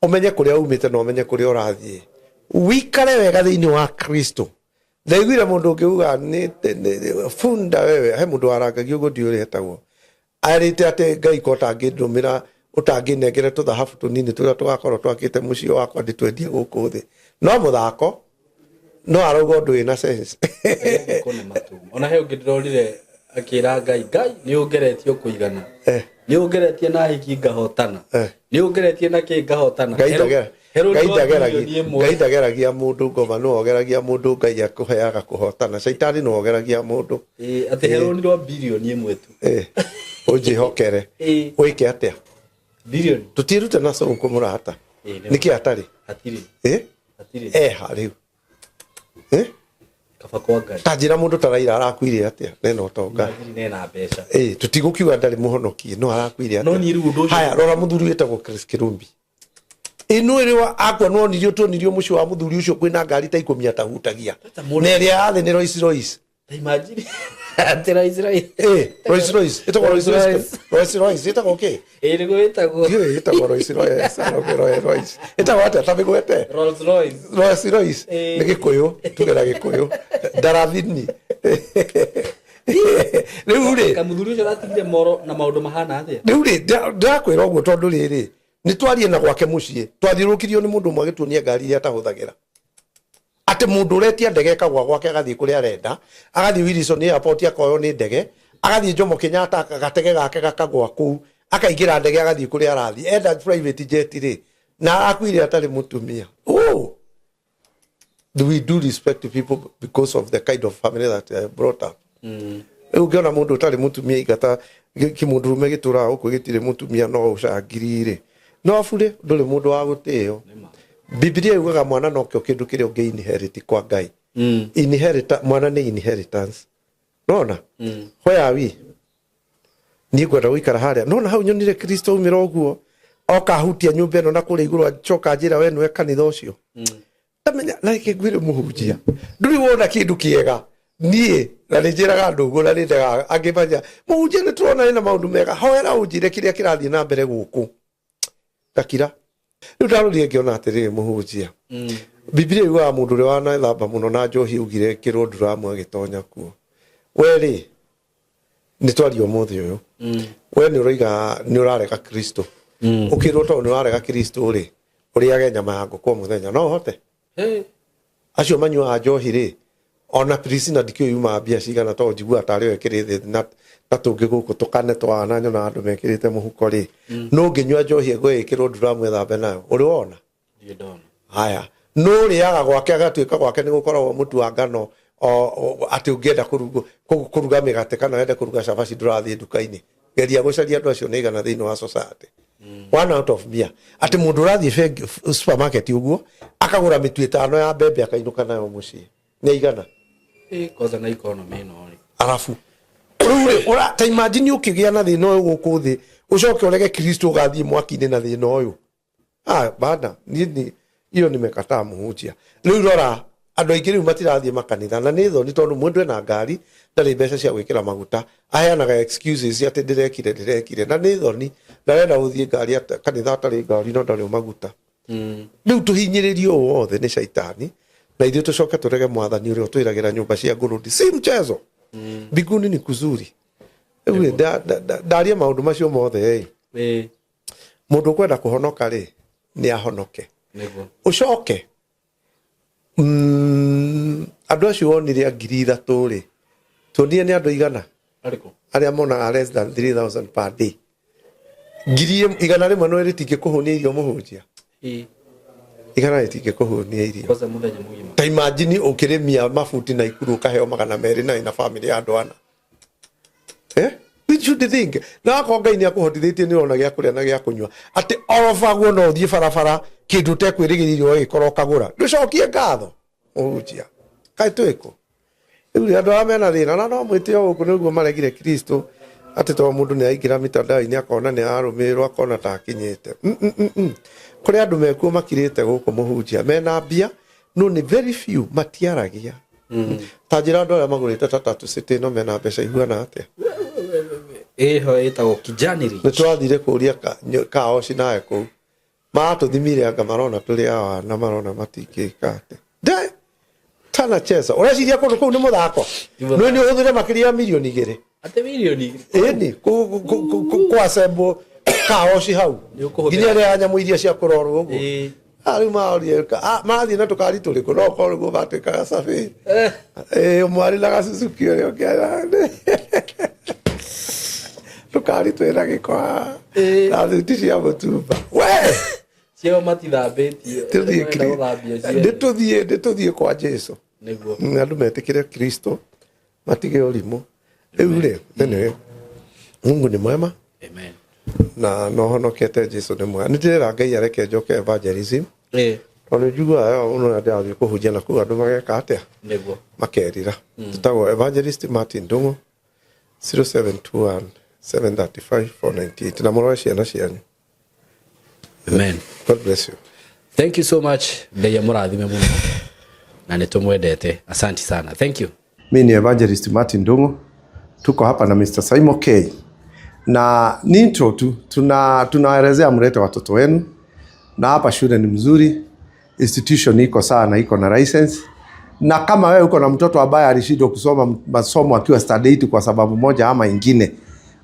umenye kũrĩa umĩte na umenye kũrĩa ũrathiĩ wikare wega thĩinĩ wa Kristo ndaiguire mũndũ ũngĩuga nĩ funda wewe he mũndũ warangagio ũguo ndiũrĩ etagwo arĩte atĩ Ngai ko tangĩndũmĩra ũtangĩnengere tũthahabu tũnini tũrĩa tũgakorwo twakĩte mũciĩ wakwa ndĩtwendie gũkũ thĩ no mũthako no arauga ũndũ wĩna sense ona he ũngĩndĩrorire akĩra Ngai nĩ ũngeretio kũigana nĩ ũngeretie na hiki ngahotana nĩ ũngeretie na kĩ ngahotana Ngai ndageragia mũndũ ngoma no ogeragia mũndũ Ngai akũheaga kũhotana Saitani no ogeragia mũndũ atĩ heronirwo bilioni ĩmwe tu ũnjĩhokere wĩke atĩa bilioni tũtirute na Sonko mũrata nĩkĩ atarĩ hatirĩ harĩu kaba kwa Ngai tanjĩra mũndũ ta Raila arakuire atĩa nena ũtonga nena mbeca tũtigũkiuga ndarĩ mũhonokie no arakuire atĩa no ni rĩu ũndũ haya rora mũthuri wĩtagwo Chris Kirumbi ino ĩrĩ akwa no nirio mũciĩ wa mũthuri ũcio kwĩna ngari ta 10 atahutagia na ĩrĩa yathĩ nĩ Rolls-Royce imagine ati Rolls-Royce Rolls-Royce ĩtagwo Rolls-Royce ĩtagwo kĩ nĩguo ĩtagwo Rolls-Royce ĩtagwo atĩa tamĩgwete Rolls-Royce nĩ Gĩkũyũ tugera Gĩkũyũ ndarathini rĩu rĩ kamũthuri ũcio atigire moro na maũndũ mahana atĩa rĩu rĩ ndakwĩra ũguo tondũ rĩrĩ nĩ twarie na gwake mũciĩ twathiũrũkirio nĩ mũndũ ũmwe agĩtuonia ngari iria atahũthagĩra ati mundu uretia ndege kagwa gwake agathie kuria arenda agathie Wilson airport akoyo ni ndege agathie Jomo Kenyatta gatege gake gakagwa ku akaingira ndege agathie kuria arathie enda private jet ri na akwire atari mutumia. Oh, do we do respect to people because of the kind of family that I brought up? Ugiona mundu utari mutumia igata kimundurume gitura uko gitire mutumia no ucangirire no afure nduri mundu wa guteo. Biblia yugaga mwana no kyo kindu kire unge inherit kwa Ngai. Inherit mwana ni inheritance. Nona? Where are we? Ni gwenda guikara haria. Nona hau nyonire Kristo umira oguo. Oka hutia nyumba eno na kule iguru achoka njira we nwe kanitha ucio. Tamenya na ikigwire muhunjia. Nduri wona kindu kiega. Nie na njiraga ndugu na nindaga angimanya muhunjia ni turona ina maundu mega. Hoera unjire kiria kirathie na mbere guku. Takira. Ndaruri ngiona atiri muhunjia. Biblia yuga mundu ri wana thamba muno na njohi ugire kirundura amwe gitonya kuo. Weri ni twario muthi uyu. We ni uroiga ni urareka Kristo. Ukirwo to ni urareka Kristo ri uriage nyama ya ngũkũ muthenya no hote. Acio manyua njohi ri ona Priscilla ndikio yuma bia cigana to njigua atari wekirite na tatungi guku tukane twana nyona andu mekirite muhuko ri no nginywa njohi gwikirwo nduramu thambe nayo uri wona Ndiye ndona haya no riaga gwake agatuika gwake ni gukorwo mutu wa ngano ati ungienda kuruga migate kana wende kuruga cabaci ndurathie nduka-ini geria gucaria andu acio nigana thiini wa society. One out of mia ati mundu urathie supermarket uguo akagura mitu 5 ya mbembe akainuka nayo mucii ni igana koza na economy no ri arafu ora ta imagine ukigia na thina uyu guku thi ucoke urege Kristo gathie mwaki-ini na thina uyu bada ni iyo nimekataa muhunjia riu rora andu aingi riu matirathie makanitha na ni thoni tondu mundu ena ngari ndari mbeca cia gwikira maguta aheanaga excuses ati ndirekire na ni thoni na renda guthie ngari kanitha atari ngari no ndari maguta riu tuhinyiririo wothe ni shaitani na ithuĩ tucoke turege mwathani uria twiragira nyumba cia ngurudi si mchezo. Mbinguni ni kuzuri. Ewe ndaria maundu macio mothe mundu kwenda kuhonoka ri ni ahonoke nego ucoke andu acio wonire 3,000 ri tuonie ni andu igana ariko aria mona less than 3,000 per day igana rimwe no ritingi kuhunia irio muhunjia igana ritingi kuhunia irio koza muthenya mugima ta imagine ukirimia mafuti na ikuru kaheo 200 na family ya andu ana we should think na ko Ngai ni akuhotithĩtie ni ona gĩa kũrĩa na gĩa kũnyua ati orofaguo no thie barabara kindu te kwĩrĩgĩrĩrio gĩkorwo kagũra nducokie ngatho ũhunjia kaĩ twĩkũ rĩu andũ arĩa mena thĩna na no mwĩtĩo gũkũ nĩguo maregire Kristo ati to mũndũ nĩ aingĩra mitandao-inĩ akona nĩ arũmĩrĩrwo akona ta akinyĩte kũrĩ andũ mekuo makirĩte gũkũ mũhunjia mena mbia no ni very few matiaragia ta njĩra andũ arĩa magũrĩte ta Tatu City no mena mbeca ihuana atĩa ho etagwo kijaniri nĩ twathire kũria kao cinae kũu matũthimire anga marona tũrĩ awa na marona matingĩka atĩ tana chesa ũreciria kũndũ kũu nĩ mũthako nĩ ũhũthĩre makĩria ya milioni 2 ate milioni ĩni kwasembwo kao ci hau nginya rĩa nyamũ iria cia kũrorwo ũguo rĩu maorie mathiĩ na tũkari tũrĩkũ no korwo guo batuĩkaga cabi mwarĩ na gacucuki ũrĩa ũngĩaga tukari twira gikwa na thuti cia mutumba we cio matithambĩtio tuthie kwa Jesu niguo andu metikire Kristo matige ũrimũ rĩu rĩ anyway Mungu ni mwema amen na no honokete Jesu ni mwema nĩndĩrera Ngai areke njoke evangelism tondũ njiguaga ũno ndathie kũhunjia na kũu andũ mageka atĩa niguo makerira tutagwo Evangelist Martin Ndung'u 0721 735 498 na moro ciana cianyu. Amen. God bless you. Thank you so much. Ngai amurathime muno na nitumwendete. Asante sana. Thank you. Mimi ni Evangelist Martin Ndung'u. Tuko hapa na Mr. Simon K. Na ni intro tu tunaelezea mlete watoto wenu na hapa shule ni mzuri. Institution iko sawa na iko na license. Na kama wewe uko na mtoto ambaye alishindwa kusoma masomo akiwa study 8 kwa sababu moja ama ingine,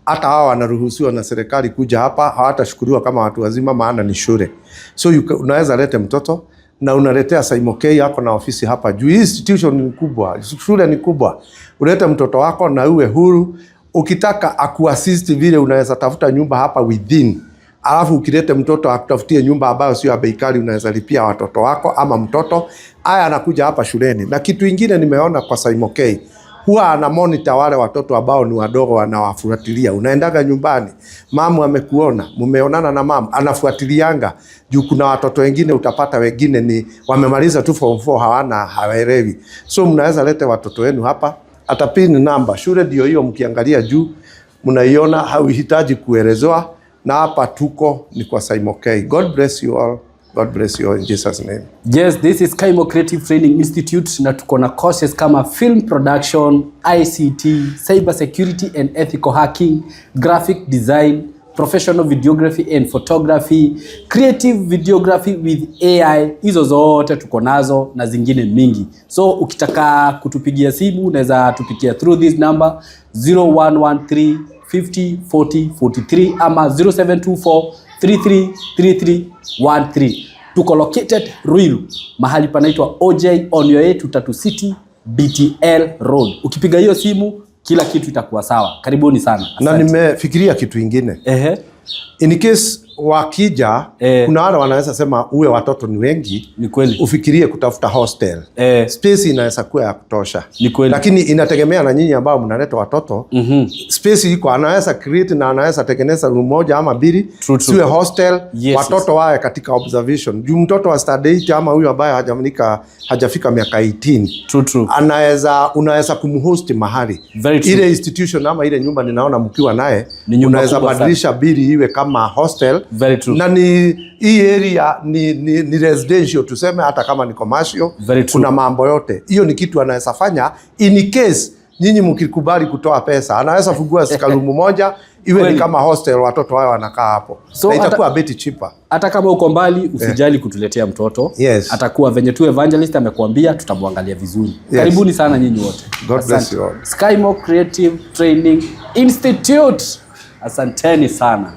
hata hawa wanaruhusiwa na serikali kuja hapa, hawatashukuriwa kama watu wazima maana ni shule. So unaweza lete mtoto na unaletea Saimokei yako na ofisi hapa juu. Hii institution ni kubwa, shule ni kubwa. Ulete mtoto wako na uwe huru. Ukitaka akuassist vile unaweza tafuta nyumba hapa within. Alafu ukilete mtoto akutafutie nyumba ambayo sio ya bei kali, unaweza lipia watoto wako ama mtoto. Haya anakuja hapa shuleni. Na kitu ingine nimeona kwa Saimokei, huwa ana monitor wale watoto ambao ni wadogo, wanawafuatilia. Unaendaga nyumbani, mamu amekuona, mumeonana na mamu, anafuatilianga. Juu kuna watoto wengine utapata wengine ni wamemaliza tu form 4 hawaelewi. So mnaweza lete watoto wenu hapa, ata pin number. Shule ndio hiyo mkiangalia juu, mnaiona, hauhitaji kuelezewa. Na hapa tuko ni kwa Saimokei. God bless you all. God bless you all in Jesus name. Yes, this is Kaimo Creative Training Institute na tuko na courses kama film production, ICT, cyber security and ethical hacking, graphic design, professional videography and photography, creative videography with AI. Hizo zote tuko nazo na zingine mingi. So ukitaka kutupigia simu unaweza tupigia through this number 0113 50 40 43 ama 0724 333313. Tuko located Ruiru, mahali panaitwa OJ on your way to Tatu City BTL Road. Ukipiga hiyo simu kila kitu itakuwa sawa. Karibuni sana. Asante. Na nimefikiria kitu ingine. In case wakija, kuna wale wanaweza sema uwe watoto ni wengi, ni kweli. Ufikirie kutafuta hostel. Space inaweza kuwa ya kutosha. Ni kweli. Lakini inategemea na nyinyi ambao mnaleta watoto. Space iko, anaweza create na anaweza tengeneza room moja ama mbili. Siwe hostel, yes, watoto wawe katika observation. Juu mtoto wa study 8 ama huyu ambaye hajafika miaka 18. Unaweza kumhost mahali. Ile institution ama ile nyumba ninaona mkiwa naye, unaweza badilisha bili iwe kama hostel. Very true. Na hii area ni residential tuseme, hata kama ni commercial. Kuna mambo yote. Hiyo ni kitu anaweza fanya in case nyinyi mkikubali kutoa pesa. Anaweza fungua sikalumu moja iwe ni kama hostel, watoto wao wanakaa hapo. So itakuwa bit cheaper. Hata kama uko mbali usijali kutuletea mtoto. Yes. Atakuwa venye tu evangelist amekuambia, tutamwangalia vizuri. Yes. Karibuni sana nyinyi wote. God bless you all. Kaimo Creative Training Institute. Asanteni sana.